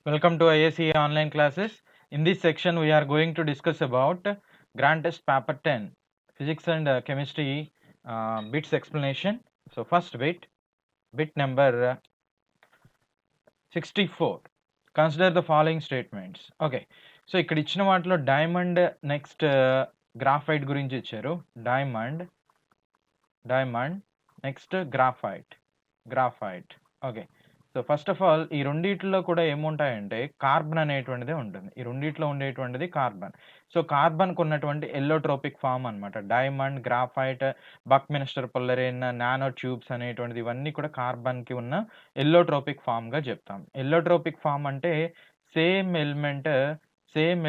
Welcome to IACA online classes. In this section, we are going to discuss about Grand Test Paper 10, Physics and Chemistry bits explanation. So first bit number 64. Consider the following statements. Okay. So ఇక్కడ ఇచ్చిన వాటిలో diamond next graphite గురించి ఇచ్చారు. Diamond next graphite. Okay. So first of all ఈ రెండిట్లో కూడా ఏముంటాయంటే carbon అనేటువంటిదే ఉంటుంది. ఈ రెండిట్లో ఉండేటువంటిది కార్బన్. సో కార్బన్‌కు ఉన్నటువంటి ఎల్లోట్రోపిక్ ఫార్మ్ అనమాట. Diamond, graphite, buckminster fullerene, nano tubes అనేటువంటిది ఇవన్నీ కూడా కార్బన్‌కి ఉన్న ఎల్లోట్రోపిక్ ఫార్మ్‌గా చెప్తాం. ఎల్లోట్రోపిక్ ఫార్మ్ అంటే సేమ్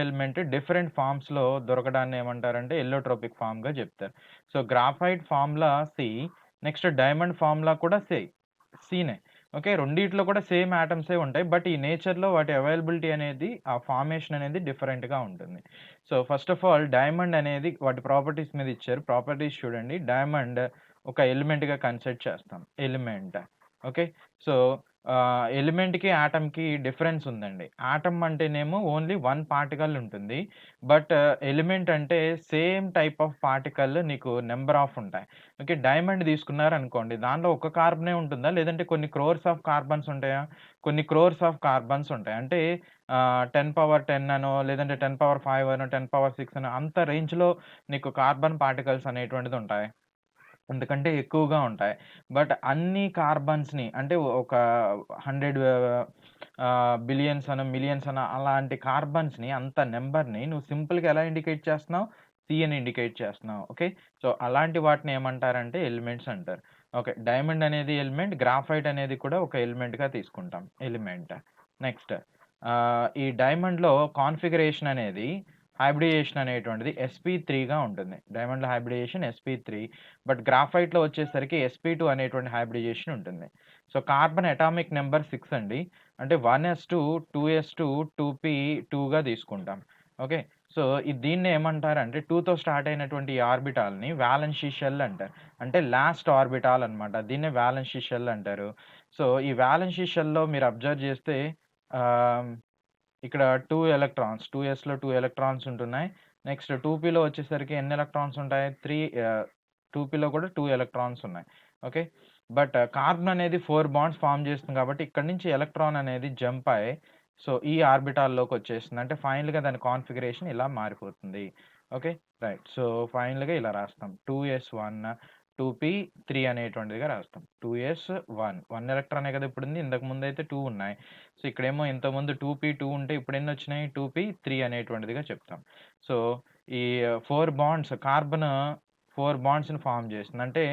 ఎలిమెంట్ డిఫరెంట్ ఫార్మ్స్‌లో దొరకడాన్ని ఏమంటారంటే ఎల్లోట్రోపిక్ ఫార్మ్‌గా చెప్తారు. So graphite formula C, next diamond formula కూడా సినే. ఓకే. రెండిట్లో కూడా సేమ్ ఆటమ్సే ఉంటాయి. బట్ ఈ నేచర్‌లో వాటి అవైలబిలిటీ అనేది ఆ ఫార్మేషన్ అనేది డిఫరెంట్‌గా ఉంటుంది. So first of all diamond అనేది వాటి ప్రాపర్టీస్ మీద ఇచ్చారు. ప్రాపర్టీస్ చూడండి. డైమండ్ ఒక ఎలిమెంట్‌గా కన్సిడర్ చేస్తాం. ఓకే. సో ఎలిమెంట్‌కి, ఆటమ్‌కి డిఫరెన్స్ ఉందండి. ఆటమ్ అంటేనేమో ఓన్లీ 1 పార్టికల్ ఉంటుంది. బట్ ఎలిమెంట్ అంటే సేమ్ టైప్ ఆఫ్ పార్టికల్ నీకు నంబర్ ఆఫ్ ఉంటాయి. ఓకే. డైమండ్ తీసుకున్నారనుకోండి. దానిలో ఒక కార్బనే ఉంటుందా? లేదంటే కొన్ని క్రోర్స్ ఆఫ్ కార్బన్స్ ఉంటాయా? కొన్ని క్రోర్స్ ఆఫ్ కార్బన్స్ ఉంటాయి. అంటే 10^10 అనో, లేదంటే 10^5 అనో, 10^6 అనో అంత రేంజ్‌లో నీకు కార్బన్ పార్టికల్స్ అనేటువంటిది ఉంటాయి. అంతకంటే ఎక్కువగా ఉంటాయి. బట్ అన్ని కార్బన్స్‌ని అంటే ఒక 100 బిలియన్స్ అనో, మిలియన్స్ అనో అలాంటి కార్బన్స్‌ని అంత నంబర్‌ని నువ్వు సింపుల్‌గా ఎలా ఇండికేట్ చేస్తున్నావు? సి అని ఇండికేట్ చేస్తున్నావు. ఓకే. సో అలాంటి వాటిని ఏమంటారంటే ఎలిమెంట్స్ అంటారు. ఓకే. డైమండ్ అనేది ఎలిమెంట్, గ్రాఫైట్ అనేది కూడా ఒక ఎలిమెంట్‌గా తీసుకుంటాం. నెక్స్ట్ ఈ డైమండ్‌లో కాన్ఫిగరేషన్ అనేది హైబ్రిడేషన్ అనేటువంటిది sp3గా ఉంటుంది. డైమండ్‌లో హైబ్రిడేషన్ sp3. బట్ గ్రాఫైట్‌లో వచ్చేసరికి sp2 అనేటువంటి హైబ్రిడేషన్ ఉంటుంది. సో కార్బన్ అటామిక్ నంబర్ 6 అండి. అంటే 1s2, 2s2, 2p2గా తీసుకుంటాం. ఓకే. సో దీన్ని ఏమంటారంటే 2తో స్టార్ట్ అయినటువంటి ఈ ఆర్బిటాల్‌ని వాలెన్సీ షెల్ అంటారు. అంటే లాస్ట్ ఆర్బిటాల్ అన్నమాట. దీన్నే వాలెన్సీ షెల్ అంటారు. సో ఈ వాలెన్సీ షెల్‌లో మీరు అబ్జర్వ్ చేస్తే ఆహ్, ఇక్కడ 2 ఎలక్ట్రాన్స్ 2sలో 2 ఎలక్ట్రాన్స్ ఉంటున్నాయి. నెక్స్ట్ 2pలో వచ్చేసరికి ఎన్ని ఎలక్ట్రాన్స్ ఉంటాయి? 2pలో కూడా 2 ఎలక్ట్రాన్స్ ఉన్నాయి. ఓకే. బట్ కార్బన్ అనేది 4 బాండ్స్ ఫార్మ్ చేస్తుంది కాబట్టి ఇక్కడి నుంచి ఎలక్ట్రాన్ అనేది జంప్ అయ్యి సో ఈ ఆర్బిటాల్‌లోకి వచ్చేస్తుంది. అంటే ఫైనల్‌గా దాని కాన్ఫిగరేషన్ ఇలా మారిపోతుంది. ఓకే. రైట్. సో ఫైనల్‌గా ఇలా రాస్తాం. 2s1, 2p3 అనేటువంటిదిగా రాస్తాం. 2s1 1 ఎలక్ట్రానే కదా ఇప్పుడుంది. ఇంతకు ముందైతే 2 ఉన్నాయి. సో ఇక్కడేమో ఇంతకుముందు 2p2 ఉంటే ఇప్పుడెన్నొచ్చినాయి? 2p3 అనేటువంటిదిగా చెప్తాం. సో ఈ 4 బాండ్స్ కార్బన్ 4 బాండ్స్‌ని ఫార్మ్ చేస్తుంది. అంటే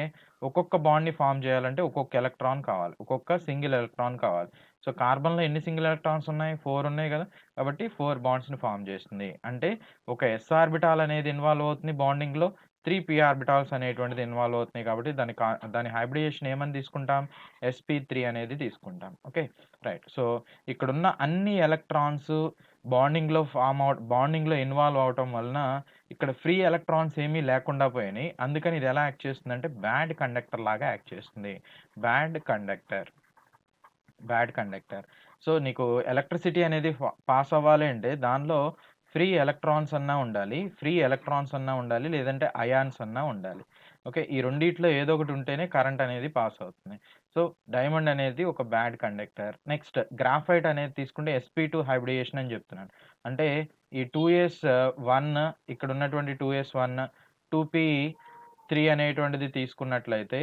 ఒక్కొక్క బాండ్‌ని ఫార్మ్ చేయాలంటే ఒక్కొక్క ఎలక్ట్రాన్ కావాలి. ఒక్కొక్క సింగిల్ ఎలక్ట్రాన్ కావాలి. సో కార్బన్‌లో ఎన్ని సింగిల్ ఎలక్ట్రాన్స్ ఉన్నాయి? 4 ఉన్నాయి కదా! కాబట్టి 4 బాండ్స్‌ని ఫార్మ్ చేస్తుంది. అంటే ఒక s ఆర్బిటాల్ అనేది ఇన్వాల్వ్ అవుతుంది బాండింగ్‌లో. 3 p ఆర్బిటాల్స్ అనేటువంటిది ఇన్వాల్వ్ అవుతున్నాయి కాబట్టి దాని హైబ్రిడేషన్ ఏమని తీసుకుంటాం? sp3 అనేది తీసుకుంటాం. ఓకే. రైట్. సో ఇక్కడున్న అన్ని ఎలక్ట్రాన్స్ బాండింగ్‌లో ఇన్వాల్వ్ అవ్వటం వలన ఇక్కడ ఫ్రీ ఎలక్ట్రాన్స్ ఏమీ లేకుండా పోయినాయి. అందుకని ఇది ఎలా యాక్ట్ చేస్తుందంటే బ్యాడ్ కండక్టర్ లాగా యాక్ట్ చేస్తుంది. Bad conductor. సో నీకు ఎలక్ట్రిసిటీ అనేది పాస్ అవ్వాలి అంటే దానిలో ఫ్రీ ఎలక్ట్రాన్స్ అన్నా ఉండాలి. లేదంటే అయాన్స్ అన్నా ఉండాలి. ఓకే. ఈ రెండిట్లో ఏదో ఒకటి ఉంటేనే కరెంట్ అనేది పాస్ అవుతుంది. సో డైమండ్ అనేది ఒక బ్యాడ్ కండక్టర్. నెక్స్ట్ గ్రాఫైట్ అనేది తీసుకుంటే sp2 హైబ్రిడేషన్ అని చెప్తున్నాను. అంటే ఈ 2s1 ఇక్కడ ఉన్నటువంటి 2s1, 2p3 అనేటువంటిది తీసుకున్నట్లయితే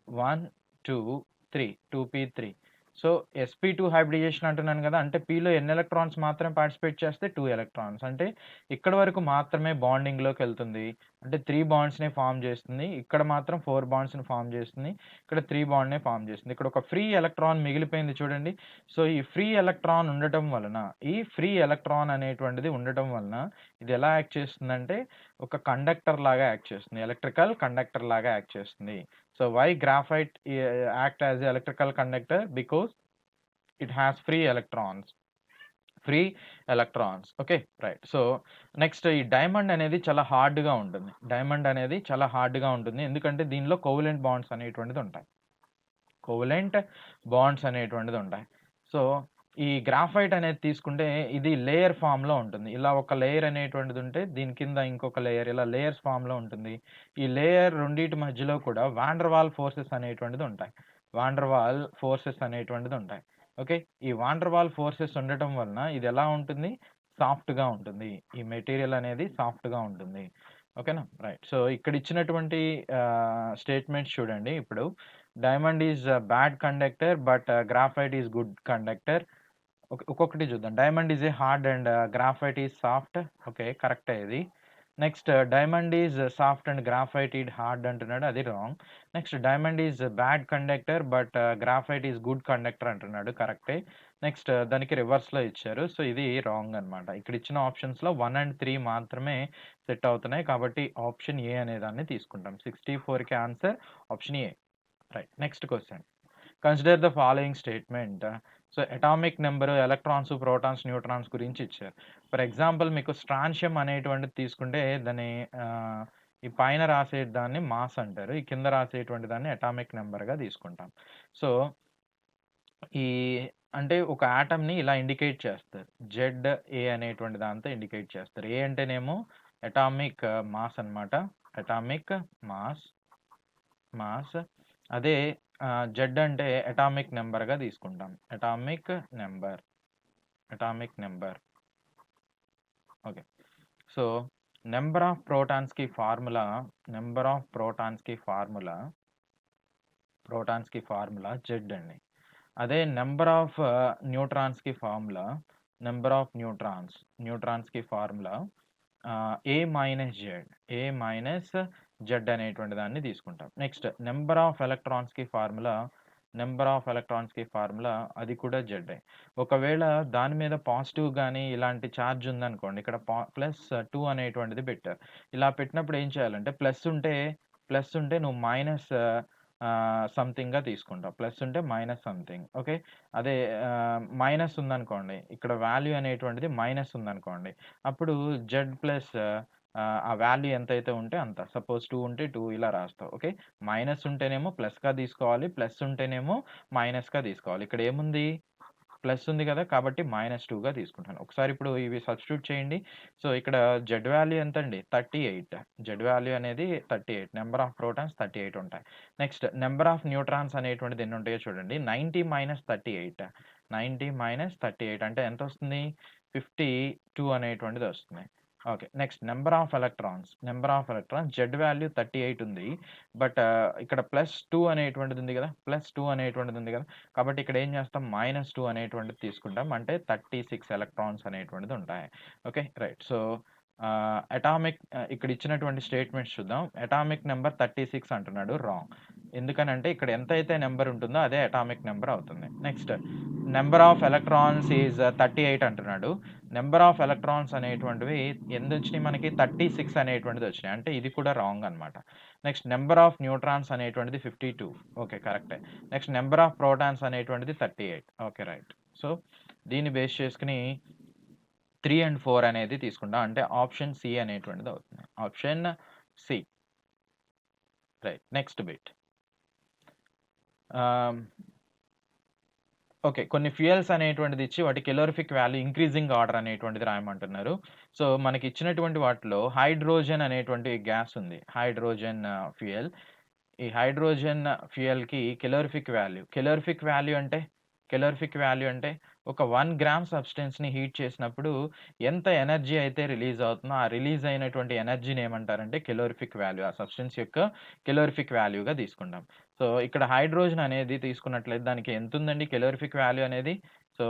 1, 2, 3 2p3. సో sp2 హైబ్రిడేషన్ అంటున్నాను కదా! అంటే pలో ఎన్ని ఎలక్ట్రాన్స్ మాత్రమే పార్టిసిపేట్ చేస్తే 2 ఎలక్ట్రాన్స్. అంటే ఇక్కడి వరకు మాత్రమే బాండింగ్‌లోకెళ్తుంది. అంటే 3 బాండ్స్‌ని ఫార్మ్ చేస్తుంది. ఇక్కడ మాత్రం 4 బాండ్స్‌ని ఫార్మ్ చేస్తుంది. ఇక్కడ 3 బాండ్‌నే ఫార్మ్ చేస్తుంది. ఇక్కడ ఒక ఫ్రీ ఎలక్ట్రాన్ మిగిలిపోయింది చూడండి. సో ఈ ఫ్రీ ఎలక్ట్రాన్ అనేటువంటిది ఉండటం వలన ఇది ఎలా యాక్ట్ చేస్తుందంటే ఒక కండక్టర్ లాగా యాక్ట్ చేస్తుంది. ఎలక్ట్రికల్ కండక్టర్ లాగా యాక్ట్ చేస్తుంది. So why graphite act as an electrical conductor? Because it has free electrons. Okay. Right. So next ఈ డైమండ్ అనేది చాలా హార్డ్‌గా ఉంటుంది. ఎందుకంటే దీనిలో కోవలెంట్ బాండ్స్ అనేటువంటిది ఉంటాయి. సో ఈ గ్రాఫైట్ అనేది తీసుకుంటే ఇది లేయర్ ఫామ్‌లో ఉంటుంది. ఇలా ఒక లేయర్ అనేటువంటిది ఉంటే దీని కింద ఇంకొక లేయర్ ఇలా లేయర్స్ ఫామ్‌లో ఉంటుంది. ఈ లేయర్ రెండిటి మధ్యలో కూడా వాన్ డెర్ వాల్ ఫోర్సెస్ అనేటువంటిది ఉంటాయి. వాన్ డెర్ వాల్ ఫోర్సెస్ అనేటువంటిది ఉంటాయి. ఓకే. ఈ వాన్ డెర్ వాల్ ఫోర్సెస్ ఉండటం వలన ఇది ఎలా ఉంటుంది? సాఫ్ట్‌గా ఉంటుంది. ఈ మెటీరియల్ అనేది సాఫ్ట్‌గా ఉంటుంది. ఓకేనా? రైట్. సో, ఇక్కడ ఇచ్చినటువంటి స్టేట్మెంట్స్ చూడండి ఇప్పుడు. Diamond is bad conductor but graphite is good conductor. ఒక్కొక్కటి చూద్దాం. Diamond is a hard and graphite is soft. Okay. కరెక్టే ఇది. Next diamond is soft and graphite is hard అంటున్నాడు. అది wrong. Next diamond is bad conductor but graphite is good conductor అంటున్నాడు. కరెక్టే. Next దానికి రివర్స్‌లో ఇచ్చారు. సో, ఇది రాంగ్ అనమాట. ఇక్కడ ఇచ్చిన ఆప్షన్స్‌లో 1 అండ్ 3 మాత్రమే సెట్ అవుతున్నాయి. కాబట్టి ఆప్షన్ ఏ అనే దాన్ని తీసుకుంటాం. 64కి answer option A. Right. Next question. Consider the following statement. So, atomic number, electrons, protons, neutrons గురించి ఇచ్చారు. ఫర్ ఎగ్జాంపుల్ మీకు స్ట్రాన్షియం అనేటువంటిది తీసుకుంటే దాన్ని ఈ పైన రాసే దాన్ని మాస్ అంటారు. ఈ కింద రాసేటువంటి దాన్ని అటామిక్ నంబర్‌గా తీసుకుంటాం. సో, ఈ అంటే ఒక ఆటమ్‌ని ఇలా ఇండికేట్ చేస్తారు. ఏ అనేటువంటి దాంతో ఇండికేట్ చేస్తారు. ఏ అంటేనేమో అటామిక్ మాస్ అన్నమాట. Atomic mass. అదే జెడ్ అంటే అటామిక్ నంబర్‌గా తీసుకుంటాం. Atomic number. Okay. So, number of ప్రోటాన్స్‌కి ఫార్ములా జెడ్ అండి. అదే నంబర్ ఆఫ్ న్యూట్రాన్స్‌కి నంబర్ ఆఫ్ న్యూట్రాన్స్‌కి ఫార్ములా ఏ మైనస్ జెడ్ అనేటువంటి దాన్ని తీసుకుంటాం. నెక్స్ట్ నంబర్ ఆఫ్ ఎలక్ట్రాన్స్‌కి ఫార్ములా అది కూడా జెడ్డే. ఒకవేళ దాని మీద పాజిటివ్ గాని ఇలాంటి చార్జ్ ఉందనుకోండి. ఇక్కడ +2 అనేటువంటిది పెట్టారు. ఇలా పెట్టినప్పుడు ఏం చేయాలంటే ప్లస్ ఉంటే నువ్వు మైనస్ సంథింగ్‌గా తీసుకుంటావు. ప్లస్ ఉంటే మైనస్ సంథింగ్. ఓకే. అదే మైనస్ ఉందనుకోండి. ఇక్కడ వాల్యూ అనేటువంటిది మైనస్ ఉందనుకోండి. అప్పుడు జెడ్ ప్లస్ ఆ వాల్యూ ఎంతైతే ఉంటే అంత. సపోజ్ 2 ఉంటే 2 ఇలా రాస్తావు. ఓకే. మైనస్ ఉంటేనేమో ప్లస్‌గా తీసుకోవాలి. ప్లస్ ఉంటేనేమో మైనస్‌గా తీసుకోవాలి. ఇక్కడ ఏముంది? ప్లస్ ఉంది కదా! కాబట్టి -2గా తీసుకుంటాను. ఒకసారి ఇప్పుడు ఇవి సబ్స్టిట్యూట్ చేయండి. సో, ఇక్కడ జెడ్ వాల్యూ ఎంతండి? 38. జెడ్ వాల్యూ అనేది 38. నంబర్ ఆఫ్ ప్రోటాన్స్ 38 ఉంటాయి. నెక్స్ట్ నంబర్ ఆఫ్ న్యూట్రాన్స్ అనేటువంటిది ఎన్ని ఉంటాయో చూడండి. 90 - 38. 90 - 38 అంటే ఎంతొస్తుంది? 52 అనేటువంటిది వస్తుంది. Okay. Next number of electrons. Z value 38 ఉంది. బట్ ఇక్కడ +2 అనేటువంటిది ఉంది కదా! కాబట్టి ఇక్కడ ఏం చేస్తాం? -2 అనేటువంటిది తీసుకుంటాం. అంటే 36 ఎలక్ట్రాన్స్ అనేటువంటిది ఉంటాయి. ఓకే. రైట్. సో, ఇక్కడ ఇచ్చినటువంటి స్టేట్మెంట్స్ చూద్దాం. అటామిక్ నంబర్ 36 అంటున్నాడు. రాంగ్. ఎందుకనంటే ఇక్కడ ఎంతైతే నంబర్ ఉంటుందో అదే అటామిక్ నంబర్ అవుతుంది. Next number of electrons is 38 అంటున్నాడు. నంబర్ ఆఫ్ ఎలక్ట్రాన్స్ అనేటువంటివి ఎన్నొచ్చినాయి మనకి? 36 అనేటువంటిది వచ్చినాయి. అంటే ఇది కూడా రాంగ్ అన్నమాట. నెక్స్ట్ నంబర్ ఆఫ్ న్యూట్రాన్స్ అనేటువంటిది 52. ఓకే. కరెక్టే. నెక్స్ట్ నంబర్ ఆఫ్ ప్రోటాన్స్ అనేటువంటిది 38. ఓకే. రైట్. సో, దీన్ని బేస్ చేసుకొని 3 అండ్ 4 అనేది తీసుకుంటాం. అంటే ఆప్షన్ సి అనేటువంటిది అవుతుంది. Option C. Right. Next bit. Okay. కొన్ని ఫ్యూయల్స్ అనేటువంటిది ఇచ్చి వాటి కెలోరిఫిక్ వాల్యూ ఇంక్రీజింగ్ ఆర్డర్ అనేటువంటిది రాయమంటున్నారు. సో, మనకి ఇచ్చినటువంటి వాటిలో హైడ్రోజన్ అనేటువంటి గ్యాస్ ఉంది. Hydrogen fuel. ఈ హైడ్రోజన్ ఫ్యూయల్‌కి కెలోరిఫిక్ వాల్యూ అంటే ఒక 1 గ్రామ్ సబ్స్టెన్స్‌ని హీట్ చేసినప్పుడు ఎంత ఎనర్జీ అయితే రిలీజ్ అవుతుందో, ఆ రిలీజ్ అయినటువంటి ఎనర్జీని ఏమంటారంటే కెలోరిఫిక్ వాల్యూ. ఆ సబ్స్టెన్స్ యొక్క కెలోరిఫిక్ వాల్యూగా తీసుకుంటాం. సో, ఇక్కడ హైడ్రోజన్ అనేది తీసుకున్నట్లయితే దానికి ఎంతుందండి కెలోరిఫిక్ వాల్యూ అనేది? సో,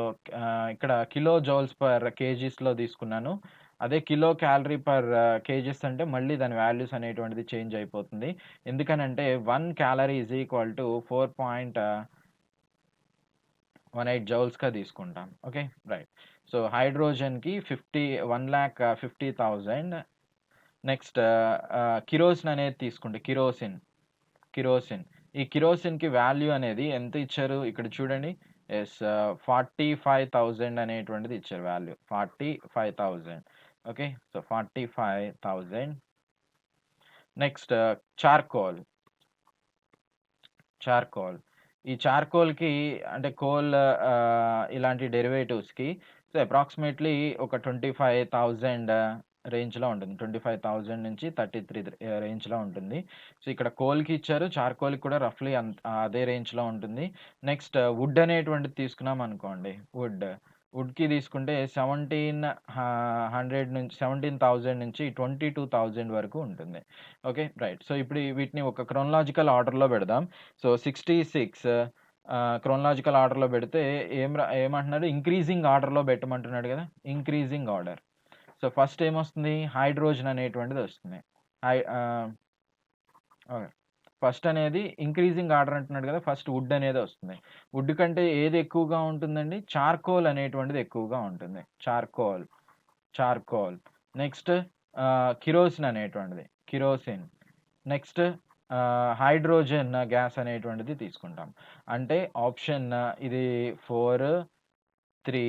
ఇక్కడ కిలో జౌల్స్ పర్ కేజీస్‌లో తీసుకున్నాను. అదే కిలో క్యాలరీ పర్ కేజీస్ అంటే మళ్ళీ దాని వాల్యూస్ అనేటువంటిది చేంజ్ అయిపోతుంది. ఎందుకనంటే 1 క్యాలరీ ఈజ్ ఈక్వల్ టు 4.18 జౌల్స్‌గా తీసుకుంటాం. ఓకే. రైట్. సో, హైడ్రోజన్‌కి 1,50,000. నెక్స్ట్ కిరోసిన్ అనేది తీసుకుంటే కిరోసిన్. ఈ కిరోసిన్‌కి వాల్యూ అనేది ఎంత ఇచ్చారు? ఇక్కడ చూడండి. 45,000 అనేటువంటిది ఇచ్చారు value. 45,000. Okay. So, 45,000. Next charcoal. ఈ చార్‌కోల్‌కి అంటే ఇలాంటి డెరివేటివ్స్‌కి సో, అప్రాక్సిమేట్‌లీ ఒక 25,000 రేంజ్‌లో ఉంటుంది. 25,000 నుంచి 33 రేంజ్‌లో ఉంటుంది. సో, ఇక్కడ కోల్‌కి ఇచ్చారు. చార్‌కోల్‌కి కూడా రఫ్‌లీ అదే రేంజ్‌లో ఉంటుంది. నెక్స్ట్ వుడ్ అనేటువంటిది తీసుకున్నామనుకోండి. వుడ్‌కి తీసుకుంటే 17,000 నుంచి 22,000 వరకు ఉంటుంది. ఓకే. రైట్. సో, ఇప్పుడు వీటిని ఒక క్రోనలాజికల్ ఆర్డర్‌లో పెడదాం. సో, 66 క్రోనలాజికల్ ఆర్డర్‌లో పెడితే ఏమంటున్నాడు? ఇంక్రీజింగ్ ఆర్డర్‌లో పెట్టమంటున్నాడు గదా! Increasing order. సో, ఫస్ట్ ఏమొస్తుంది? హైడ్రోజన్ అనేటువంటిదొస్తుంది. హై ఆహ్, ఓకే. ఫస్ట్ అనేది ఇంక్రీజింగ్ ఆర్డర్ అంటున్నాడు గదా! First would అనేదొస్తుంది. వుడ్ కంటే ఏది ఎక్కువగా ఉంటుందండి? చార్‌కోల్ అనేటువంటిది ఎక్కువగా ఉంటుంది. చార్‌కోల్. నెక్స్ట్ కిరోసిన్ అనేటువంటిది. కిరోసిన్. నెక్స్ట్ హైడ్రోజన్ గ్యాస్ అనేటువంటిది తీసుకుంటాం. అంటే ఆప్షన్ ఇది 4, 3,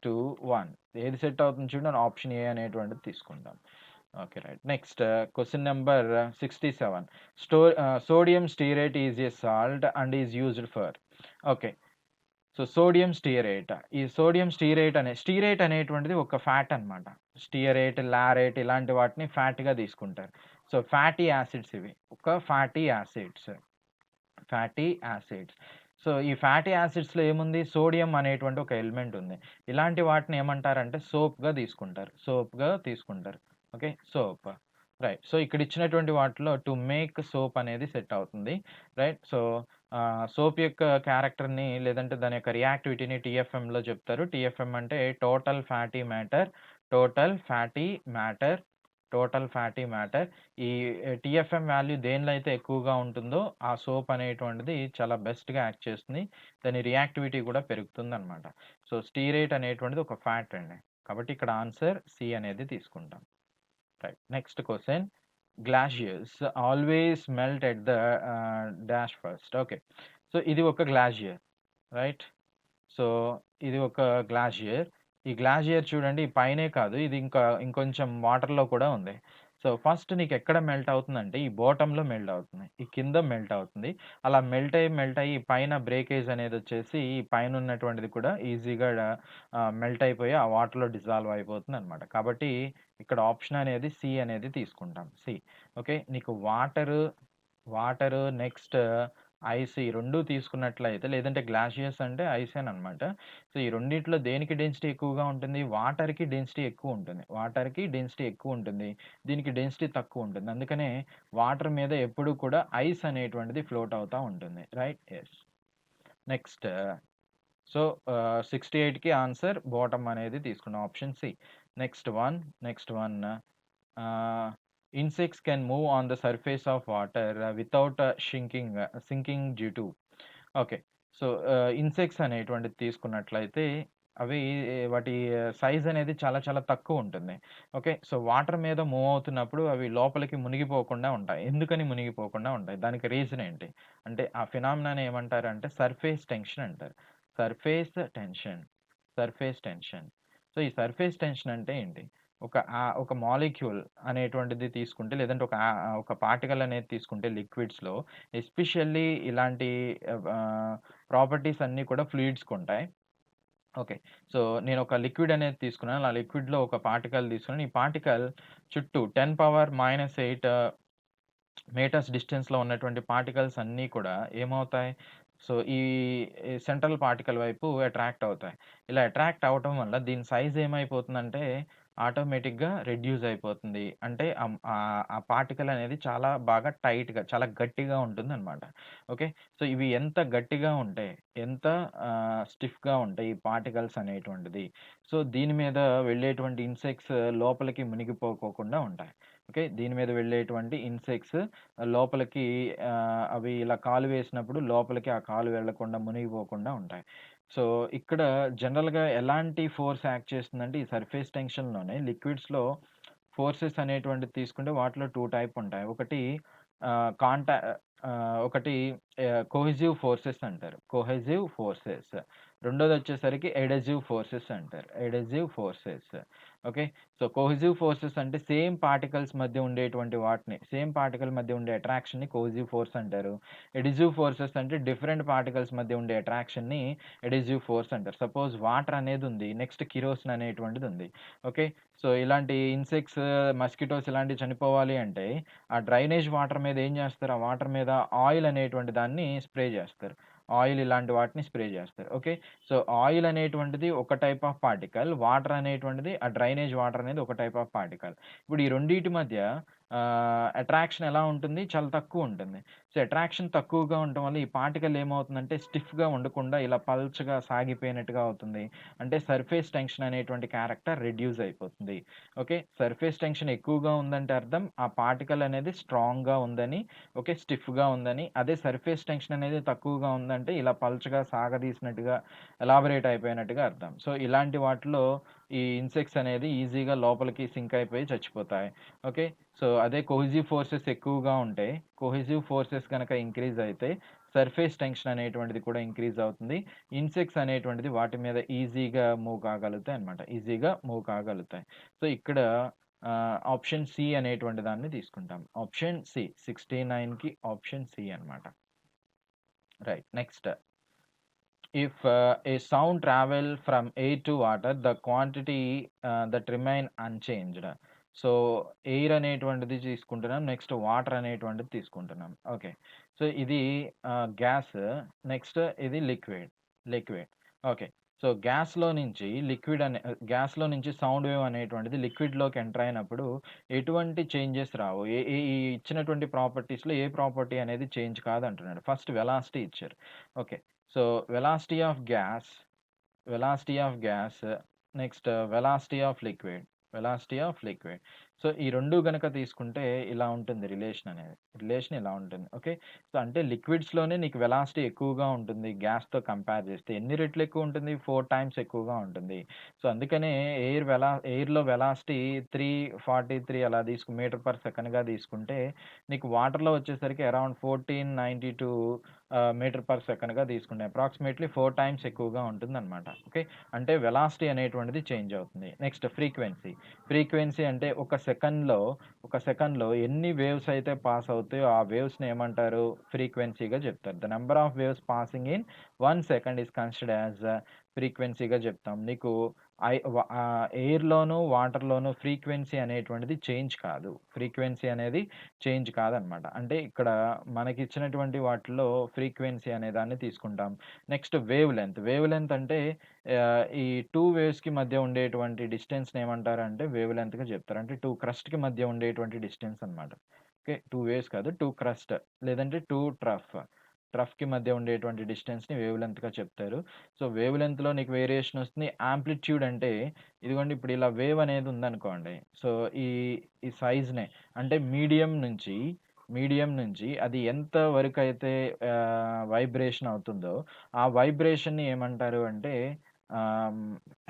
2, 1 ఏది సెట్ అవుతుంది చూడండి. ఆప్షన్ ఏ అనేటువంటిది తీసుకుంటాం. Okay. Right. Next question number 67. Sodium stearate is a salt and is used for okay. So, sodium stearate. ఈ సోడియం స్టీరేట్ అనేటువంటిది ఒక ఫ్యాట్ అన్నమాట. స్టీరేట్, లారేట్ ఇలాంటి వాటిని ఫ్యాట్‌గా తీసుకుంటారు. సో, ఫ్యాటీ యాసిడ్స్ ఇవి. ఒక ఫ్యాటీ యాసిడ్స్. సో, ఈ ఫ్యాటీ యాసిడ్స్‌లో ఏముంది? సోడియం అనేటువంటి ఒక ఎలిమెంట్ ఉంది. ఇలాంటి వాటిని ఏమంటారంటే సోప్‌గా తీసుకుంటారు. ఓకే. సోప్. రైట్. సో, ఇక్కడ ఇచ్చినటువంటి వాటిలో టు మేక్ సోప్ అనేది సెట్ అవుతుంది. రైట్. సో, సోప్ యొక్క క్యారెక్టర్‌ని లేదంటే దాని యొక్క రియాక్టివిటీని టీఎఫ్ఎంలో చెప్తారు. టీఎఫ్ఎం అంటే total fatty matter, total fatty matter, total fatty matter. ఈ టీఎఫ్ఎం వాల్యూ దేనిలో అయితే ఎక్కువగా ఉంటుందో, ఆ సోప్ అనేటువంటిది చాలా బెస్ట్‌గా యాక్ట్ చేస్తుంది. దాని రియాక్టివిటీ కూడా పెరుగుతుందనమాట. సో, స్టీరేట్ అనేటువంటిది ఒక ఫ్యాట్ అండి. కాబట్టి ఇక్కడ ఆన్సర్ సి అనేది తీసుకుంటాం. Right. Next question. Glaciers always melt at the dash first. Okay. So, ఇది ఒక గ్లాషియర్. రైట్. సో, ఇది ఒక గ్లాషియర్. ఈ గ్లాషియర్ చూడండి పైనే కాదు. ఇది ఇంకొంచెం వాటర్‌లో కూడా ఉంది. సో, ఫస్ట్ నీకెక్కడ మెల్ట్ అవుతుందంటే ఈ బాటమ్‌లో మెల్ట్ అవుతుంది. ఈ కింద మెల్ట్ అవుతుంది. అలా మెల్ట్ అయ్యి పైన బ్రేకేజ్ అనేదొచ్చేసి ఈ పైనున్నటువంటిది కూడా ఈజీగా మెల్ట్ అయిపోయి ఆ వాటర్‌లో డిసాల్వ్ అయిపోతుందనమాట. కాబట్టి ఇక్కడ ఆప్షన్ అనేది సి అనేది తీసుకుంటాం. సి. ఓకే. నీకు వాటరు నెక్స్ట్ ఐస్ ఈ 2 తీసుకున్నట్లయితే లేదంటే గ్లాషియస్ అంటే ఐసేననమాట. సో, ఈ రెండిట్లో దేనికి డెన్సిటీ ఎక్కువగా ఉంటుంది? వాటర్‌కి డెన్సిటీ ఎక్కువుంటుంది. దీనికి డెన్సిటీ తక్కువుంటుంది. అందుకనే వాటర్ మీద ఎప్పుడూ కూడా ఐస్ అనేటువంటిది ఫ్లోట్ అవుతా ఉంటుంది. రైట్? యెస్. నెక్స్ట్ సో, 68కి ఆన్సర్ బాటమ్ అనేది తీసుకున్నాం. Option C. Next one insects can move on the surface of water without sinking due to okay. So, insects అనేటువంటిది తీసుకున్నట్లయితే అవి వాటి సైజ్ అనేది చాలా చాలా తక్కువుంటుంది. ఓకే. సో, వాటర్ మీద మూవ్ అవుతున్నప్పుడు అవి లోపలికి మునిగిపోకుండా ఉంటాయి. ఎందుకని మునిగిపోకుండా ఉంటాయి? దానికి రీజన్ ఏంటి? అంటే ఆ ఫినామినాని ఏమంటారంటే సర్ఫేస్ టెన్షన్ అంటారు. Surface tension. Surface tension. So, ఈ సర్ఫేస్ టెన్షన్ అంటే ఏంటి? ఒక మాలిక్యూల్ అనేటువంటిది తీసుకుంటే లేదంటే ఒక పార్టికల్ అనేది తీసుకుంటే లిక్విడ్స్‌లో ఎస్పెషల్లీ ఇలాంటి ప్రాపర్టీస్ అన్నీ కూడా ఫ్లూయిడ్స్‌కుంటాయి. ఓకే. సో, నేనొక లిక్విడ్ అనేది తీసుకున్నాను. ఆ లిక్విడ్‌లో ఒక పార్టికల్ తీసుకున్నాను. ఈ పార్టికల్ చుట్టూ 10⁻⁸ మీటర్స్ డిస్టెన్స్‌లో ఉన్నటువంటి పార్టికల్స్ అన్నీ కూడా ఏమవుతాయి? సో, ఈ సెంట్రల్ పార్టికల్ వైపు అట్రాక్ట్ అవుతాయి. ఇలా అట్రాక్ట్ అవ్వటం వల్ల దీని సైజ్ ఏమైపోతుందంటే ఆటోమేటిక్‌గా రెడ్యూస్ అయిపోతుంది. అంటే ఆ పార్టికల్ అనేది చాలా బాగా చాలా గట్టిగా ఉంటుందనమాట. ఓకే. సో, ఇవి ఎంత గట్టిగా ఉంటే, ఎంత స్టిఫ్‌గా ఉంటాయి ఈ పార్టికల్స్ అనేటువంటిది. సో, దీని మీద వెళ్ళేటువంటి ఇన్సెక్ట్స్ లోపలికి మునిగిపోకోకుండా ఉంటాయి. ఓకే. దీని మీద వెళ్ళేటువంటి ఇన్సెక్ట్స్ లోపలికి అవి ఇలా కాలు వేసినప్పుడు లోపలికి ఆ కాలు వెళ్ళకుండా, మునిగిపోకుండా ఉంటాయి. సో, ఇక్కడ జనరల్‌గా ఎలాంటి ఫోర్స్ యాక్ట్ చేస్తుందంటే, ఈ సర్ఫేస్ టెన్షన్‌లోనే లిక్విడ్స్‌లో ఫోర్సెస్ అనేటువంటిది తీసుకుంటే వాటిలో 2 టైప్ ఉంటాయి. ఆహ్, కాంటా ఒకటి కొహెసివ్ ఫోర్సెస్ అంటారు. Cohesive forces. రెండోది వచ్చేసరికి ఎడెసివ్ ఫోర్సెస్ అంటారు. ఎడెసివ్ forces. Okay. So, cohesive forces అంటే సేమ్ పార్టికల్స్ మధ్య ఉండేటువంటి వాటిని, సేమ్ పార్టికల్ మధ్య ఉండే అట్రాక్షన్‌ని కోహెసివ్ ఫోర్స్ అంటారు. ఎడెసివ్ ఫోర్సెస్ అంటే డిఫరెంట్ పార్టికల్స్ మధ్య ఉండే అట్రాక్షన్‌ని ఎడెసివ్ ఫోర్స్ అంటారు. సపోజ్ వాటర్ అనేది ఉంది. నెక్స్ట్ కిరోసిన్ అనేటువంటిది ఉంది. ఓకే. సో, ఇలాంటి ఇన్సెక్ట్స్, మస్కిటోస్ ఇలాంటివి చనిపోవాలి అంటే ఆ డ్రైనేజ్ వాటర్ మీద ఏం చేస్తారు? ఆ వాటర్ మీద ఆయిల్ అనేటువంటి దాన్ని స్ప్రే చేస్తారు. ఆయిల్ ఇలాంటి వాటిని స్ప్రే చేస్తారు. ఓకే. సో, ఆయిల్ అనేటువంటిది ఒక టైప్ ఆఫ్ పార్టికల్. వాటర్ అనేటువంటిది ఆ డ్రైనేజ్ వాటర్ అనేది ఒక టైప్ ఆఫ్ పార్టికల్. ఇప్పుడు ఈ రెండిటి మధ్య అట్రాక్షన్ ఎలా ఉంటుంది? చాలా తక్కువుంటుంది. సో, అట్రాక్షన్ తక్కువగా ఉండటం వల్ల ఈ పార్టికల్ ఏమవుతుందంటే స్టిఫ్‌గా ఉండకుండా ఇలా పల్చగా సాగిపోయినట్టుగా అవుతుంది. అంటే సర్ఫేస్ టెన్షన్ అనేటువంటి క్యారెక్టర్ రెడ్యూస్ అయిపోతుంది. ఓకే. సర్ఫేస్ టెన్షన్ ఎక్కువగా ఉందంటే అర్థం ఆ పార్టికల్ అనేది స్ట్రాంగ్‌గా ఉందని, ఓకే. స్టిఫ్‌గా ఉందని. అదే సర్ఫేస్ టెన్షన్ అనేది తక్కువగా ఉందంటే ఇలా పల్చగా సాగదీసినట్టుగా, ఎలాబరేట్ అయిపోయినట్టుగా అర్థం. సో, ఇలాంటి వాటిలో ఈ ఇన్సెక్ట్స్ అనేది ఈజీగా లోపలికి సింక్ అయిపోయి చచ్చిపోతాయి. ఓకే. సో, అదే కోహెసివ్ ఫోర్సెస్ ఎక్కువగా ఉంటే, కోహెసివ్ ఫోర్సెస్ గనక ఇంక్రీజ్ అయితే సర్ఫేస్ టెన్షన్ అనేటువంటిది కూడా ఇంక్రీజ్ అవుతుంది. ఇన్సెక్ట్స్ అనేటువంటిది వాటి మీద ఈజీగా మూవ్ కాగలుగుతాయన్నమాట. ఈజీగా మూవ్ కాగలుగుతాయి. సో, ఇక్కడ ఆప్షన్ సి అనేటువంటి దాన్ని తీసుకుంటాం. ఆప్షన్ సి 69కి ఆప్షన్ సి అన్నమాట. Right. Next. If a sound travel from air to water, the quantity that remain unchanged. So, air అనేటువంటిది తీసుకుంటున్నాం. నెక్స్ట్ వాటర్ అనేటువంటిది తీసుకుంటున్నాం. ఓకే. సో, ఇది గ్యాస్. నెక్స్ట్ ఇది లిక్విడ్. లిక్విడ్. ఓకే. సో, గ్యాస్‌లో నుంచి sound wave అనేటువంటిది లిక్విడ్‌లోకి enter అయినప్పుడు ఎటువంటి చేంజెస్ రావు. ఏ ఏ ఈ ఇచ్చినటువంటి ప్రాపర్టీస్‌లో ఏ ప్రాపర్టీ అనేది చేంజ్ కాదంటున్నాడు. ఫస్ట్ వెలాసిటీ ఇచ్చారు. Okay. So, velocity of gas, velocity of gas, next velocity of liquid, velocity of liquid. So, ఈ 2 గనక తీసుకుంటే ఇలా ఉంటుంది రిలేషన్ అనేది. రిలేషన్ ఇలా ఉంటుంది. ఓకే. సో, అంటే లిక్విడ్స్‌లోనే నీకు వెలాసిటీ ఎక్కువగా ఉంటుంది గ్యాస్‌తో కంపేర్ చేస్తే. ఎన్ని రెట్లు ఎక్కువ ఉంటుంది? 4 టైమ్స్ ఎక్కువగా ఉంటుంది. సో, అందుకనే ఎయిర్‌లో వెలాసిటీ 343 అలా మీటర్ పర్ సెకండ్‌గా తీసుకుంటే, నీకు వాటర్‌లో వచ్చేసరికి అరౌండ్ 1492 మీటర్ పర్ సెకండ్‌గా తీసుకుంటే అప్రాక్సిమేట్‌లీ 4 టైమ్స్ ఎక్కువగా ఉంటుందన్నమాట. ఓకే. అంటే వెలాసిటీ అనేటువంటిది చేంజ్ అవుతుంది. Next frequency. ఫ్రీక్వెన్సీ అంటే ఒక సెకన్‌లో ఎన్ని వేవ్స్ అయితే పాస్ అవుతాయో ఆ వేవ్స్‌ని ఏమంటారు? ఫ్రీక్వెన్సీగా చెప్తారు. The number of waves passing in 1 second is considered as ఫ్రీక్వెన్సీగా చెప్తాం. నీకు ఎయిర్‌లోను, వాటర్‌లోను ఫ్రీక్వెన్సీ అనేటువంటిది చేంజ్ కాదు. ఫ్రీక్వెన్సీ అనేది చేంజ్ కాదనమాట. అంటే ఇక్కడ మనకిచ్చినటువంటి వాటిల్లో ఫ్రీక్వెన్సీ అనే దాన్ని తీసుకుంటాం. Next wavelength. Wavelength అంటే ఈ 2 వేవ్స్‌కి మధ్య ఉండేటువంటి డిస్టెన్స్‌ని ఏమంటారంటే వేవ్ లెంత్‌గా చెప్తారు. అంటే 2 క్రస్ట్‌కి మధ్య ఉండేటువంటి డిస్టెన్స్ అనమాట. ఓకే. 2 వేవ్స్ కాదు. 2 క్రస్ట్ లేదంటే 2 ట్రఫ్‌కి మధ్య ఉండేటువంటి డిస్టెన్స్‌ని వేవ్ లెంత్‌గా చెప్తారు. సో, వేవ్ లెంత్‌లో నీకు వేరియేషన్ వస్తుంది. యాంప్లిట్యూడ్ అంటే ఇదిగోండి ఇప్పుడు ఇలా వేవ్ అనేది ఉందనుకోండి. సో, ఈ ఈ సైజ్‌నే అంటే మీడియం నుంచి అది ఎంత వరకైతే వైబ్రేషన్ అవుతుందో, ఆ వైబ్రేషన్‌ని ఏమంటారు అంటే ఆహ్,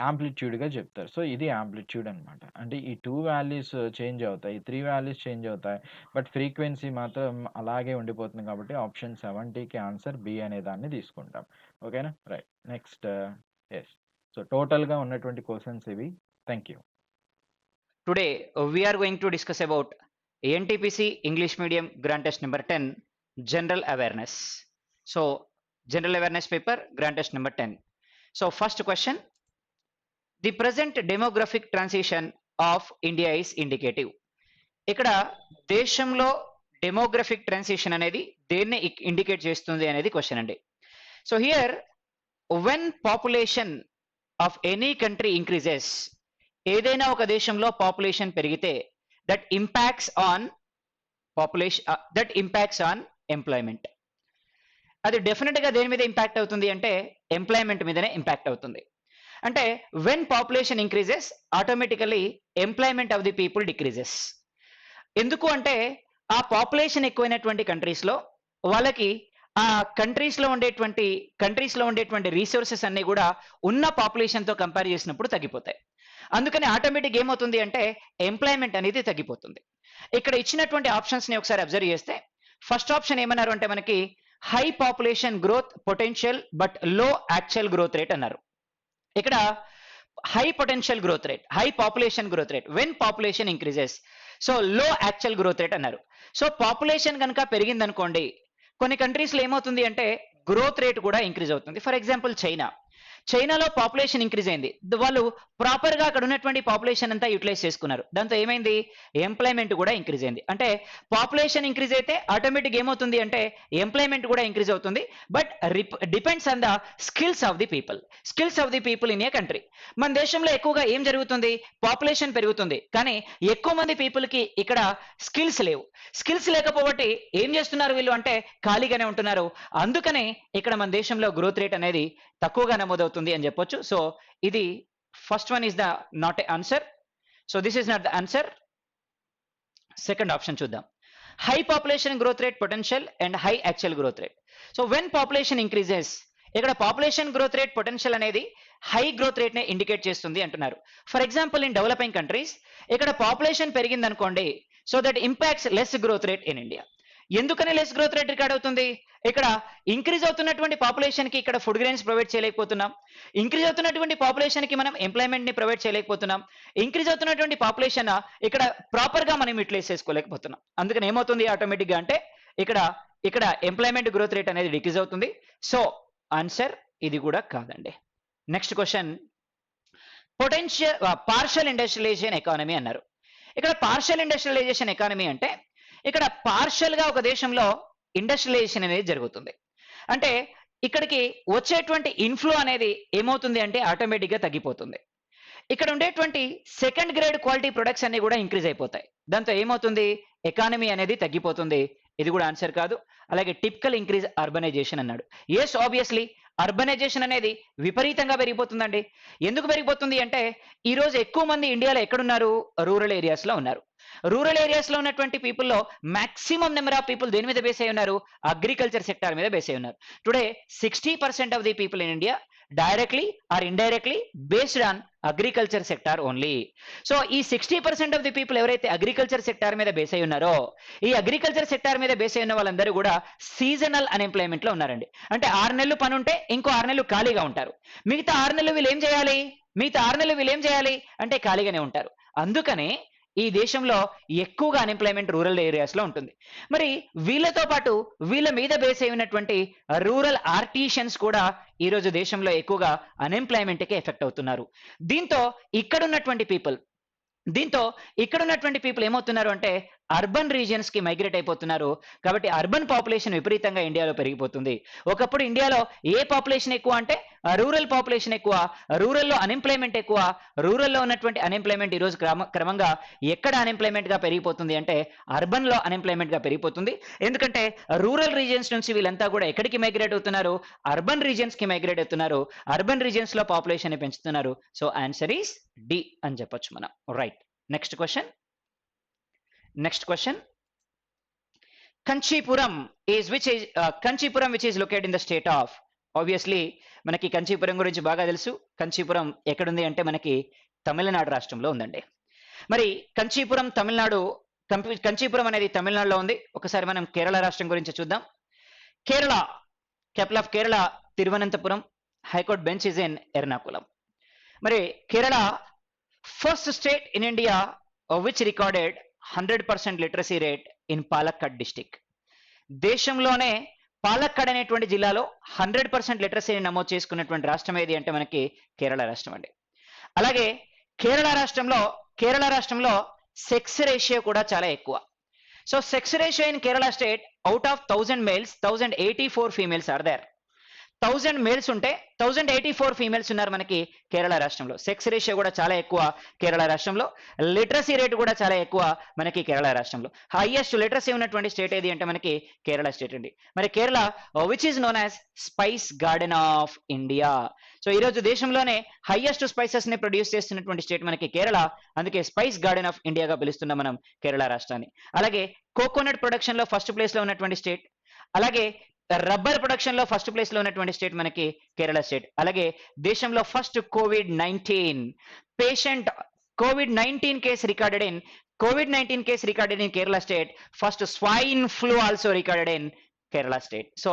యాంప్లిట్యూడ్‌గా చెప్తారు. సో, ఇది యాంప్లిట్యూడ్ అనమాట. అంటే ఈ 2 వాల్యూస్ చేంజ్ అవుతాయి. 3 వాల్యూస్ చేంజ్ అవుతాయి. బట్ ఫ్రీక్వెన్సీ మాత్రం అలాగే ఉండిపోతుంది కాబట్టి ఆప్షన్ 70కి ఆన్సర్ బి అనే దాన్ని తీసుకుంటాం. ఓకేనా? రైట్. నెక్స్ట్. యెస్. సో, టోటల్‌గా ఉన్నటువంటి క్వెషన్స్ ఇవి. Thank you. Today we are going to discuss about NTPC English Medium Grand Test number 10, General Awareness. So, General Awareness paper, Grand Test number 10. So, first question, the present demographic transition of India is indicative. ఇక్కడ దేశంలో demographic transition అనేది దేన్ని indicate చేస్తుంది అనేది question అండి. So here when population of any country increases, ఏదైనా ఒక దేశంలో పాపులేషన్ పెరిగితే దట్ ఇంపాక్ట్స్ ఆన్ ఎంప్లాయ్మెంట్. అది డెఫినెట్ గా దేని మీద ఇంపాక్ట్ అవుతుంది అంటే ఎంప్లాయ్మెంట్ మీదనే ఇంపాక్ట్ అవుతుంది. అంటే when population increases automatically employment of the people decreases. ఎందుకు అంటే ఆ పాపులేషన్ ఎక్కువైనటువంటి కంట్రీస్లో వాళ్ళకి ఆ కంట్రీస్లో ఉండేటువంటి రీసోర్సెస్ అన్ని కూడా ఉన్న పాపులేషన్తో కంపేర్ చేసినప్పుడు తగ్గిపోతాయి. అందుకని ఆటోమేటిక్ ఏమవుతుంది అంటే ఎంప్లాయ్మెంట్ అనేది తగ్గిపోతుంది. ఇక్కడ ఇచ్చినటువంటి ఆప్షన్స్ని ఒకసారి అబ్జర్వ్ చేస్తే ఫస్ట్ ఆప్షన్ ఏమన్నారు అంటే మనకి high population growth potential but లో యాక్చువల్ గ్రోత్ రేట్ అన్నారు. ఇక్కడ high potential growth rate, high population growth rate when population increases, so లో యాక్చువల్ గ్రోత్ రేట్ అన్నారు. సో పాపులేషన్ కనుక పెరిగింది అనుకోండి, కొన్ని కంట్రీస్లో ఏమవుతుంది అంటే గ్రోత్ రేట్ కూడా ఇంక్రీజ్ అవుతుంది. ఫర్ ఎగ్జాంపుల్ చైనాలో పాపులేషన్ ఇంక్రీజ్ అయింది, వాళ్ళు ప్రాపర్ గా అక్కడ ఉన్నటువంటి పాపులేషన్ అంతా యూటిలైజ్ చేసుకున్నారు, దాంతో ఏమైంది ఎంప్లాయ్మెంట్ కూడా ఇంక్రీజ్ అయింది. అంటే పాపులేషన్ ఇంక్రీజ్ అయితే ఆటోమేటిక్ ఏమవుతుంది అంటే ఎంప్లాయ్మెంట్ కూడా ఇంక్రీజ్ అవుతుంది, but depends on the skills of the people in a country. మన దేశంలో ఎక్కువగా ఏం జరుగుతుంది, పాపులేషన్ పెరుగుతుంది కానీ ఎక్కువ మంది పీపుల్ కి ఇక్కడ స్కిల్స్ లేవు. స్కిల్స్ లేకపోబట్టి ఏం చేస్తున్నారు వీళ్ళు అంటే ఖాళీగానే ఉంటున్నారు. అందుకనే ఇక్కడ మన దేశంలో గ్రోత్ రేట్ అనేది తక్కువగా నమోదవుతుంది అని చెప్పొచ్చు. సో ఇది first one is the not A answer. So this is not the answer. Second option చూద్దాం. High population growth rate potential and high actual growth rate. So when population increases, ఇక్కడ population growth rate potential అనేది high growth rate నే indicate చేస్తుంది అంటున్నారు. For example in developing countries ఇక్కడ population పెరిగింది అనుకోండి, so that impacts less growth rate in India. ఎందుకని less growth rate record అవుతుంది, ఇక్కడ ఇంక్రీజ్ అవుతున్నటువంటి పాపులేషన్ కి ఇక్కడ ఫుడ్ గ్రెయిన్స్ ప్రొవైడ్ చేయలేకపోతున్నాం, ఇంక్రీజ్ అవుతున్నటువంటి పాపులేషన్ కి మనం ఎంప్లాయ్మెంట్ ని ప్రొవైడ్ చేయలేకపోతున్నాం, ఇంక్రీజ్ అవుతున్నటువంటి పాపులేషన్ ఇక్కడ ప్రాపర్ గా మనం యూటిలైజ్ చేసుకోలేకపోతున్నాం. అందుకని ఏమవుతుంది ఆటోమేటిక్ గా అంటే ఇక్కడ ఎంప్లాయ్మెంట్ గ్రోత్ రేట్ అనేది డిక్రీజ్ అవుతుంది. సో ఆన్సర్ ఇది కూడా కాదండి. Next question, partial industrialization economy అన్నారు. ఇక్కడ పార్షియల్ ఇండస్ట్రియలైజేషన్ ఎకానమీ అంటే ఇక్కడ పార్షియల్ గా ఒక దేశంలో ఇండస్ట్రియలైజేషన్ అనేది జరుగుతుంది. అంటే ఇక్కడికి వచ్చేటువంటి ఇన్ఫ్లో అనేది ఏమవుతుంది అంటే ఆటోమేటిక్ గా తగ్గిపోతుంది. ఇక్కడ ఉండేటువంటి సెకండ్ గ్రేడ్ క్వాలిటీ ప్రొడక్ట్స్ అన్ని కూడా ఇంక్రీజ్ అయిపోతాయి, దాంతో ఏమవుతుంది ఎకానమీ అనేది తగ్గిపోతుంది. ఇది కూడా ఆన్సర్ కాదు. అలాగే టిపికల్ ఇంక్రీజ్ అర్బనైజేషన్ అన్నాడు. ఎస్ ఆబ్వియస్లీ అర్బనైజేషన్ అనేది విపరీతంగా పెరిగిపోతుందండి. ఎందుకు పెరిగిపోతుంది అంటే ఈ రోజు ఎక్కువ మంది ఇండియాలో ఎక్కడున్నారు, రూరల్ ఏరియాస్ లో ఉన్నారు. రూరల్ ఏరియాస్ లో ఉన్నటువంటి పీపుల్ లో మాక్సిమం నెంబర్ ఆఫ్ పీపుల్ దేని మీద బేస్ అయి ఉన్నారు, అగ్రికల్చర్ సెక్టార్ మీద బేస్ అయి ఉన్నారు. Today 60% of the people in India directly or indirectly based on agriculture sector only. So ఈ 60% ఆఫ్ ది పీపుల్ ఎవరైతే అగ్రికల్చర్ సెక్టార్ మీద బేస్ అయి ఉన్నారో, ఈ అగ్రికల్చర్ సెక్టార్ మీద బేస్ అయి ఉన్న వాళ్ళందరూ కూడా సీజనల్ అన్ఎంప్లాయ్మెంట్ లో ఉన్నారండి. అంటే 6 నెలలు పని ఉంటే ఇంకో 6 నెలలు ఖాళీగా ఉంటారు. మిగతా 6 నెలలు వీళ్ళు ఏం చేయాలి అంటే ఖాళీగానే ఉంటారు. అందుకనే ఈ దేశంలో ఎక్కువగా అన్ఎంప్లాయ్మెంట్ రూరల్ ఏరియాస్ లో ఉంటుంది. మరి వీళ్ళతో పాటు వీళ్ళ మీద బేస్ అయినటువంటి రూరల్ ఆర్టిషియన్స్ కూడా ఈ రోజు దేశంలో ఎక్కువగా అన్ఎంప్లాయ్మెంట్ కి ఎఫెక్ట్ అవుతున్నారు. దీంతో ఇక్కడ ఉన్నటువంటి పీపుల్ ఏమవుతున్నారు అంటే అర్బన్ రీజియన్స్ కి మైగ్రేట్ అయిపోతున్నారు. కాబట్టి అర్బన్ పాపులేషన్ విపరీతంగా ఇండియాలో పెరిగిపోతుంది. ఒకప్పుడు ఇండియాలో ఏ పాపులేషన్ ఎక్కువ అంటే రూరల్ పాపులేషన్ ఎక్కువ, రూరల్లో అన్ఎంప్లాయ్మెంట్ ఎక్కువ. రూరల్లో ఉన్నటువంటి అన్ఎంప్లాయ్మెంట్ ఈ రోజు క్రమంగా ఎక్కడ అన్ఎంప్లాయ్మెంట్ గా పెరిగిపోతుంది అంటే అర్బన్ లో అన్ఎంప్లాయ్మెంట్ గా పెరిగిపోతుంది. ఎందుకంటే రూరల్ రీజియన్స్ నుంచి వీళ్ళంతా కూడా ఎక్కడికి మైగ్రేట్ అవుతున్నారు, అర్బన్ రీజియన్స్ కి మైగ్రేట్ అవుతున్నారు. అర్బన్ రీజియన్స్ లో పాపులేషన్ ని పెంచుతున్నారు. సో ఆన్సర్ ఈస్ డి అని చెప్పొచ్చు మనం. Right. Next question, Kanchipuram which is located in the state of, obviously మనకి కంచీపురం గురించి బాగా తెలుసు. కంచీపురం ఎక్కడుంది అంటే మనకి తమిళనాడు రాష్ట్రంలో ఉందండి. మరి కంచీపురం అనేది తమిళనాడులో ఉంది. ఒకసారి మనం కేరళ రాష్ట్రం గురించి చూద్దాం. Kerala, capital of Kerala Thiruvananthapuram, high court bench is in Ernakulam. మరి Kerala first state in India which recorded 100% literacy rate in Palakkad district. దేశంలోనే పాలక్కడ్ అనేటువంటి జిల్లాలో 100% లిటరసీని నమోదు చేసుకున్నటువంటి రాష్ట్రం ఏది అంటే మనకి కేరళ రాష్ట్రం అండి. అలాగే కేరళ రాష్ట్రంలో సెక్స్ రేషియో కూడా చాలా ఎక్కువ. So sex ratio in Kerala state, out of 1000 males 1084 females are there. 1000 males ఉంటే 1084 ఫీమేల్స్ ఉన్నారు మనకి కేరళ రాష్ట్రంలో. సెక్స్ రేషియో కూడా చాలా ఎక్కువ కేరళ రాష్ట్రంలో. లిటరసీ రేట్ కూడా చాలా ఎక్కువ మనకి కేరళ రాష్ట్రంలో. హైయెస్ట్ లిటరసీ ఉన్నటువంటి స్టేట్ ఏది అంటే మనకి కేరళ స్టేట్ అండి. మరి Kerala which is known as spice garden of India. So ఈ రోజు దేశంలోనే హైయెస్ట్ స్పైసెస్ ని ప్రొడ్యూస్ చేస్తున్నటువంటి స్టేట్ మనకి కేరళ. అందుకే స్పైస్ గార్డెన్ ఆఫ్ ఇండియాగా పిలుస్తున్నాం మనం కేరళ రాష్ట్రాన్ని. అలాగే కోకోనట్ ప్రొడక్షన్ లో ఫస్ట్ ప్లేస్ లో ఉన్నటువంటి స్టేట్, అలాగే రబ్బర్ ప్రొడక్షన్ లో ఫస్ట్ ప్లేస్ లో ఉన్నటువంటి స్టేట్ మనకి కేరళ స్టేట్. అలాగే దేశంలో first COVID-19 case recorded in Kerala state. First swine flu also recorded in Kerala state. So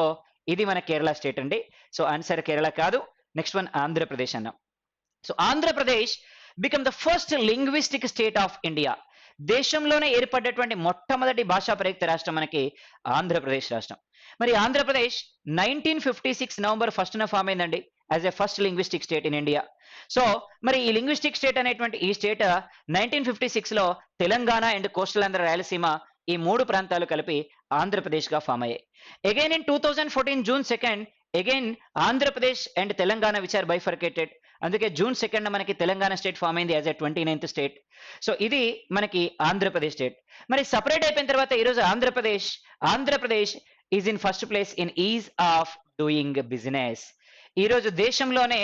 ఇది మన కేరళ స్టేట్ అండి. సో ఆన్సర్ కేరళ కాదు. నెక్స్ట్ వన్ ఆంధ్రప్రదేశ్ అన్నాం. So Andhra Pradesh become the first linguistic state of India. దేశంలోనే ఏర్పడ్డటువంటి మొట్టమొదటి భాషా ప్రయుక్త రాష్ట్రం మనకి ఆంధ్రప్రదేశ్ రాష్ట్రం. మరి ఆంధ్రప్రదేశ్ 1956 నవంబర్ 1న ఫామ్ అయిందండి as a first linguistic state in India. So మరి ఈ లింగ్విస్టిక్ స్టేట్ అనేటువంటి ఈ స్టేట్ 1956 లో తెలంగాణ అండ్ కోస్టల్ ఆంధ్ర రాయలసీమ ఈ మూడు ప్రాంతాలు కలిపి ఆంధ్రప్రదేశ్ గా ఫామ్ అయ్యాయి. Again in 2014 June 2 again Andhra Pradesh and Telangana which are bifurcated. అందుకే జూన్ 2 మనకి తెలంగాణ స్టేట్ ఫామ్ అయింది as a 29th state. So ఇది మనకి ఆంధ్రప్రదేశ్ స్టేట్. మరి సపరేట్ అయిపోయిన తర్వాత ఈరోజు Andhra Pradesh is in first place in ease of doing business. ఈ రోజు దేశంలోనే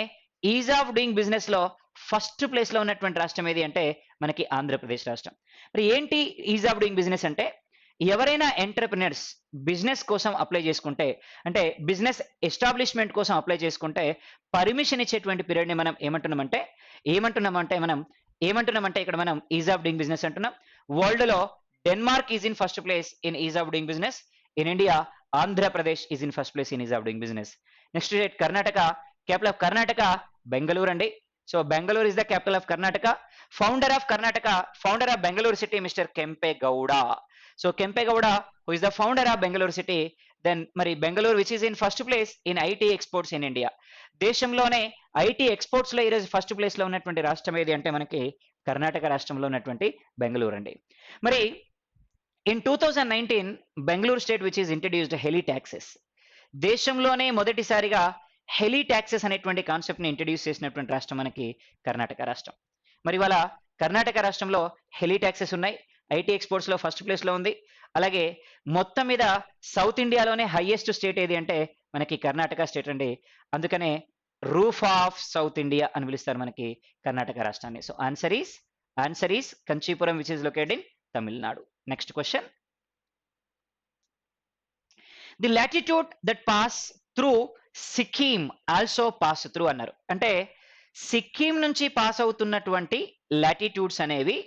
ఈజ్ ఆఫ్ డూయింగ్ బిజినెస్ లో ఫస్ట్ ప్లేస్ లో ఉన్నటువంటి రాష్ట్రం ఏది అంటే మనకి ఆంధ్రప్రదేశ్ రాష్ట్రం. మరి ఏంటి ఈజ్ ఆఫ్ డూయింగ్ బిజినెస్ అంటే, ఎవరైనా ఎంటర్ప్రినర్స్ బిజినెస్ కోసం అప్లై చేసుకుంటే, అంటే బిజినెస్ ఎస్టాబ్లిష్మెంట్ కోసం అప్లై చేసుకుంటే పర్మిషన్ ఇచ్చేటువంటి పీరియడ్ ని మనం ఏమంటున్నామంటే ఇక్కడ మనం ఈజ్ ఆఫ్ డూయింగ్ బిజినెస్ అంటున్నాం. వరల్డ్ లో Denmark is in first place in ease of doing business. In India Andhra Pradesh is in first place in ease of doing business. Next state Karnataka. Capital of Karnataka Bengaluru అండి. So Bengaluru is the capital of Karnataka. Founder of Bengaluru city mister Kempegowda. So Kempegowda who is the founder of Bengaluru city. Then మరి Bengaluru which is in first place in IT exports in India. దేశంలోనే IT exports లో ఈరోజు first place లో ఉన్నటువంటి రాష్ట్రం ఏది అంటే మనకి కర్ణాటక రాష్ట్రంలో ఉన్నటువంటి బెంగళూరు అండి. మరి in 2019 Bengaluru state which is introduced heli taxes. దేశంలోనే మొదటిసారిగా హెలీ ట్యాక్సెస్ అనేటువంటి కాన్సెప్ట్ ని ఇంట్రడ్యూస్ చేసినటువంటి రాష్ట్రం మనకి కర్ణాటక రాష్ట్రం. మరి ఇవాళ కర్ణాటక రాష్ట్రంలో హెలీ ట్యాక్సెస్ ఉన్నాయి. ఐటీ ఎక్స్పోర్ట్స్ లో ఫస్ట్ ప్లేస్ లో ఉంది. అలాగే మొత్తం మీద సౌత్ ఇండియాలోనే హైయెస్ట్ స్టేట్ ఏది అంటే మనకి కర్ణాటక స్టేట్ అండి. అందుకనే రూఫ్ ఆఫ్ సౌత్ ఇండియా అని పిలుస్తారు మనకి కర్ణాటక రాష్ట్రాన్ని. So answer is Kanchipuram which is located in Tamil Nadu. Next question, the latitude that pass through Sikkim also pass through అన్నారు. అంటే సిక్కిం నుంచి పాస్ అవుతున్నటువంటి లాటిట్యూడ్స్ అనేవి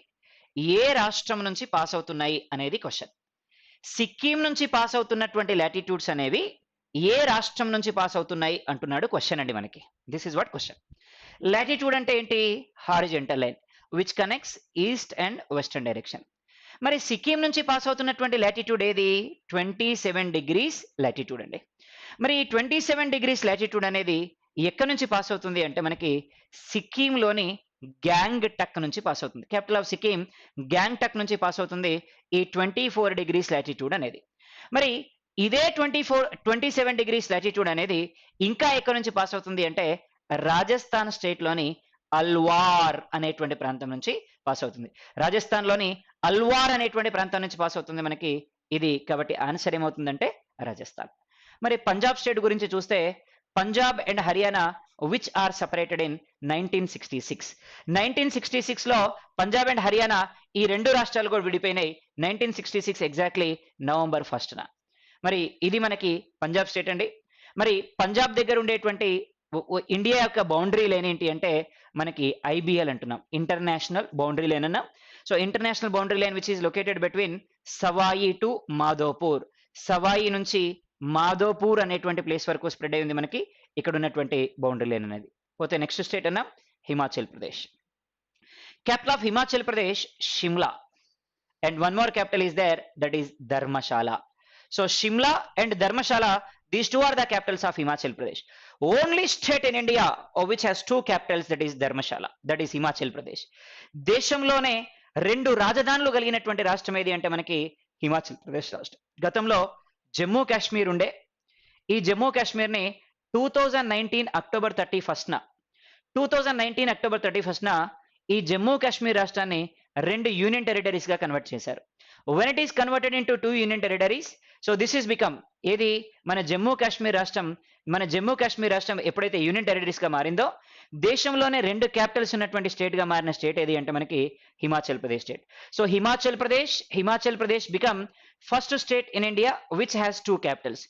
ఏ రాష్ట్రం నుంచి పాస్ అవుతున్నాయి అనేది క్వశ్చన్. సిక్కిం నుంచి పాస్ అవుతున్నటువంటి లాటిట్యూడ్స్ అనేవి ఏ రాష్ట్రం నుంచి పాస్ అవుతున్నాయి అంటున్నాడు క్వశ్చన్ అండి మనకి. This is what question. Latitude అంటే ఏంటి? Horizontal line which connects east and western direction. మరి సిక్కిం నుంచి పాస్ అవుతున్నటువంటి లాటిట్యూడ్ ఏది? 27 degrees లాటిట్యూడ్ అండి. మరి 27 degrees లాటిట్యూడ్ అనేది ఎక్కడి నుంచి పాస్ అవుతుంది అంటే మనకి సిక్కింలోని గ్యాంగ్ టక్ నుంచి పాస్ అవుతుంది. క్యాపిటల్ ఆఫ్ సిక్కిం గ్యాంగ్ టక్ నుంచి పాస్ అవుతుంది ఈ 24 degrees లాటిట్యూడ్ అనేది. మరి ఇదే 27 degrees లాటిట్యూడ్ అనేది ఇంకా ఎక్కడి నుంచి పాస్ అవుతుంది అంటే రాజస్థాన్ స్టేట్ లోని అల్వార్ అనేటువంటి ప్రాంతం నుంచి పాస్ అవుతుంది. రాజస్థాన్ లోని అల్వార్ అనేటువంటి ప్రాంతం నుంచి పాస్ అవుతుంది మనకి ఇది. కాబట్టి ఆన్సర్ ఏమవుతుందంటే రాజస్థాన్. మరి పంజాబ్ స్టేట్ గురించి చూస్తే Punjab and Haryana which are separated in 1966. 1966 లో పంజాబ్ అండ్ హర్యానా ఈ రెండు రాష్ట్రాలు కూడా విడిపోయినాయి 1966 ఎగ్జాక్ట్లీ నవంబర్ 1న. మరి ఇది మనకి పంజాబ్ స్టేట్ అండి. మరి పంజాబ్ దగ్గర ఉండేటువంటి ఇండియా యొక్క బౌండరీ లైన్ ఏంటి అంటే మనకి ఐబిఎల్ అంటున్నాం, ఇంటర్నేషనల్ బౌండరీ లైన్ అన్నాం. So international boundary line which is located between Sawai to Madhopur. Sawai నుంచి మాధోపూర్ అనేటువంటి ప్లేస్ వరకు స్ప్రెడ్ అయి ఉంది మనకి ఇక్కడ ఉన్నటువంటి బౌండరీ లైన్ అనేది. పోతే నెక్స్ట్ స్టేట్ అన్నాం Himachal Pradesh. Capital of Himachal Pradesh Shimla and one more capital is there, that is Dharamshala. So Shimla and Dharamshala, these two are the capitals of Himachal Pradesh. Only state in India which has two capitals, that is Dharmashala, that is Himachal Pradesh. దేశంలోనే రెండు రాజధానులు కలిగినటువంటి రాష్ట్రం ఏది అంటే మనకి హిమాచల్ ప్రదేశ్ రాష్ట్రం. గతంలో జమ్మూ కాశ్మీర్ ఉండే, ఈ జమ్మూ కాశ్మీర్ ని 2019 అక్టోబర్ 31న ఈ జమ్మూ కాశ్మీర్ రాష్ట్రాన్ని రెండు యూనియన్ టెరిటరీస్ గా కన్వర్ట్ చేశారు. when it is converted into two union territories, so this is become ఏది మన జమ్మూ కాశ్మీర్ రాష్ట్రం ఎప్పుడైతే యూనియన్ టెరిటరీస్ గా మారిందో దేశంలోనే రెండు క్యాపిటల్స్ ఉన్నటువంటి స్టేట్ గా మారిన స్టేట్ ఏది అంటే మనకి Himachal Pradesh state. So Himachal Pradesh become first state in India which has two Capitals.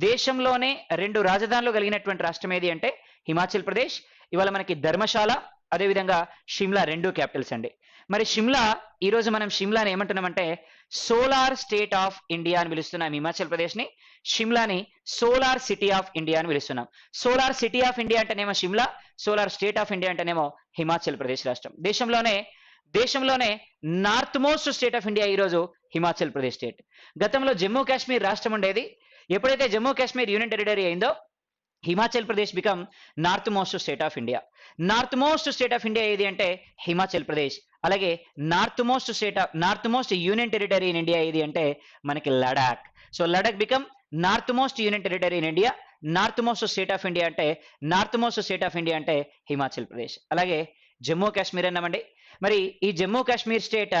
దేశంలోనే రెండు రాజధానులు కలిగినటువంటి రాష్ట్రం ఏది అంటే హిమాచల్ ప్రదేశ్. ఇవాళ మనకి ధర్మశాల అదేవిధంగా షిమ్లా రెండు క్యాపిటల్స్ అండి. మరి షిమ్లా, ఈ రోజు మనం షిమ్లాని ఏమంటున్నామంటే సోలార్ స్టేట్ ఆఫ్ ఇండియా అని పిలుస్తున్నాం. హిమాచల్ ప్రదేశ్ ని షిమ్లాని సోలార్ సిటీ ఆఫ్ ఇండియా అని పిలుస్తున్నాం. సోలార్ సిటీ ఆఫ్ ఇండియా అంటేనేమో Shimla, solar state of India అంటేనేమో హిమాచల్ ప్రదేశ్ రాష్ట్రం. దేశంలోనే north most state of India ఈరోజు హిమాచల్ ప్రదేశ్ స్టేట్. గతంలో జమ్మూ కాశ్మీర్ రాష్ట్రం ఉండేది. ఎప్పుడైతే జమ్మూ కాశ్మీర్ యూనియన్ టెరిటరీ అయిందో Himachal Pradesh become north most state of India. North most state of India ఏది అంటే హిమాచల్ ప్రదేశ్. అలాగే north most union territory in India ఏది అంటే మనకి Ladakh. So Ladakh become north most union territory in India. North most state of India అంటే హిమాచల్ ప్రదేశ్. అలాగే జమ్మూ కాశ్మీర్ అన్నామండి. మరి ఈ Jammu Kashmir state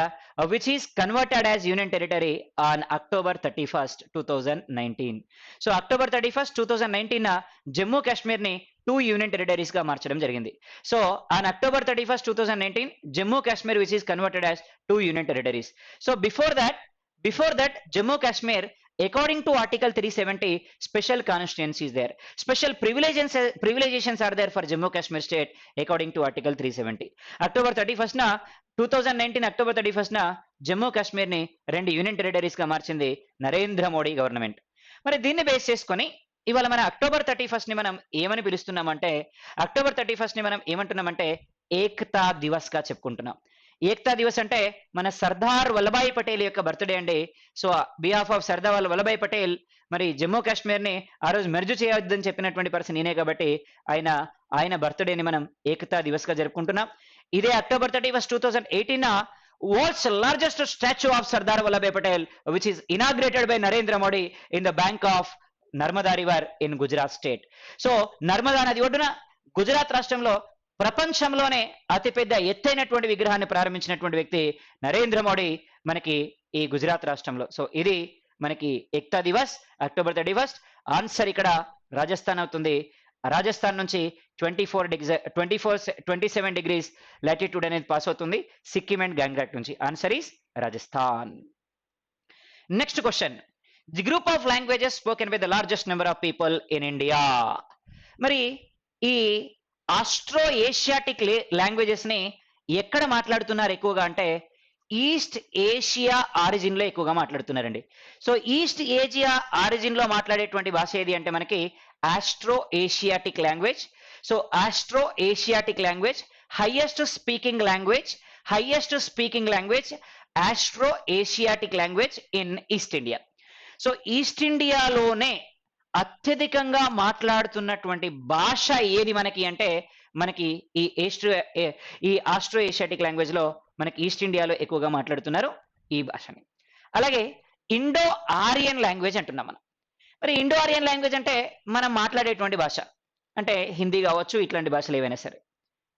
which is converted as union territory on October 31st, 2019. So October 31st, 2019 Jammu Kashmir ని 2 union territories గా మార్చడం జరిగింది. So on October 31st, 2019 Jammu Kashmir which is converted as 2 union territories. So before that Jammu Kashmir, according to Article 370, special constituencies there, special privilegizations are there for Jammu Kashmir state according to Article 370. October 31st 2019 October 31st Jammu Kashmir ని 2 union territories గా మార్చింది Narendra Modi government. మరి దీన్ని base చేసుకొని ఇవాళ మన October 31st ని మనం ఏమని పిలుస్తున్నామంటే, October 31st ని మనం ఏమంటున్నామంటే ఏకతా దివస్ గా చెప్పుకుంటున్నాం. ఏకతా దివస్ అంటే మన సర్దార్ వల్లభాయ్ పటేల్ యొక్క బర్త్డే అండి. So behalf of Sardar Vallabhbhai Patel మరి జమ్మూ కాశ్మీర్ ని ఆ రోజు మెర్జ్ చేయొద్దని చెప్పినటువంటి పర్సన్ నేనే కాబట్టి ఆయన బర్త్డేని మనం ఏకతా దివస్ గా జరుపుకుంటున్నాం. ఇదే October 31st, 2018 world's largest statue of Sardar Vallabhbhai Patel which is inaugurated by Narendra Modi in the bank of Narmada River in Gujarat state. So Narmada నది ఒడ్డున గుజరాత్ రాష్ట్రంలో ప్రపంచంలోనే అతిపెద్ద ఎత్తైనటువంటి విగ్రహాన్ని ప్రారంభించినటువంటి వ్యక్తి నరేంద్ర మోడీ మనకి ఈ గుజరాత్ రాష్ట్రంలో. సో ఇది మనకి ఏకతా దివస్ October 31st. ఆన్సర్ ఇక్కడ రాజస్థాన్ అవుతుంది. రాజస్థాన్ నుంచి 27 degrees లాటిట్యూడ్ అనేది పాస్ అవుతుంది సిక్కిం అండ్ గ్యాంగ్టాక్ నుంచి. Answer is Rajasthan. Next question, the group of languages spoken by the largest number of people in India. మరి ఈ ఆస్ట్రో ఏషియాటిక్ లాంగ్వేజెస్ ని ఎక్కడ మాట్లాడుతున్నారు ఎక్కువగా అంటే ఈస్ట్ ఏషియా ఆరిజిన్ లో ఎక్కువగా మాట్లాడుతున్నారండి. సో ఈస్ట్ ఏషియా ఆరిజిన్ లో మాట్లాడేటువంటి భాష ఏది అంటే మనకి Austro Asiatic language. So Austro Asiatic language highest speaking language Austro Asiatic language in east India. So east ఇండియాలోనే అత్యధికంగా మాట్లాడుతున్నటువంటి భాష ఏది మనకి అంటే మనకి ఈ ఆస్ట్రో ఏషియాటిక్ లాంగ్వేజ్ లో మనకి ఈస్ట్ ఇండియాలో ఎక్కువగా మాట్లాడుతున్నారు ఈ భాషని. అలాగే ఇండో ఆరియన్ లాంగ్వేజ్ అంటున్నాం మనం. మరి ఇండో ఆరియన్ లాంగ్వేజ్ అంటే మనం మాట్లాడేటువంటి భాష అంటే హిందీ కావచ్చు, ఇట్లాంటి భాషలు ఏవైనా సరే.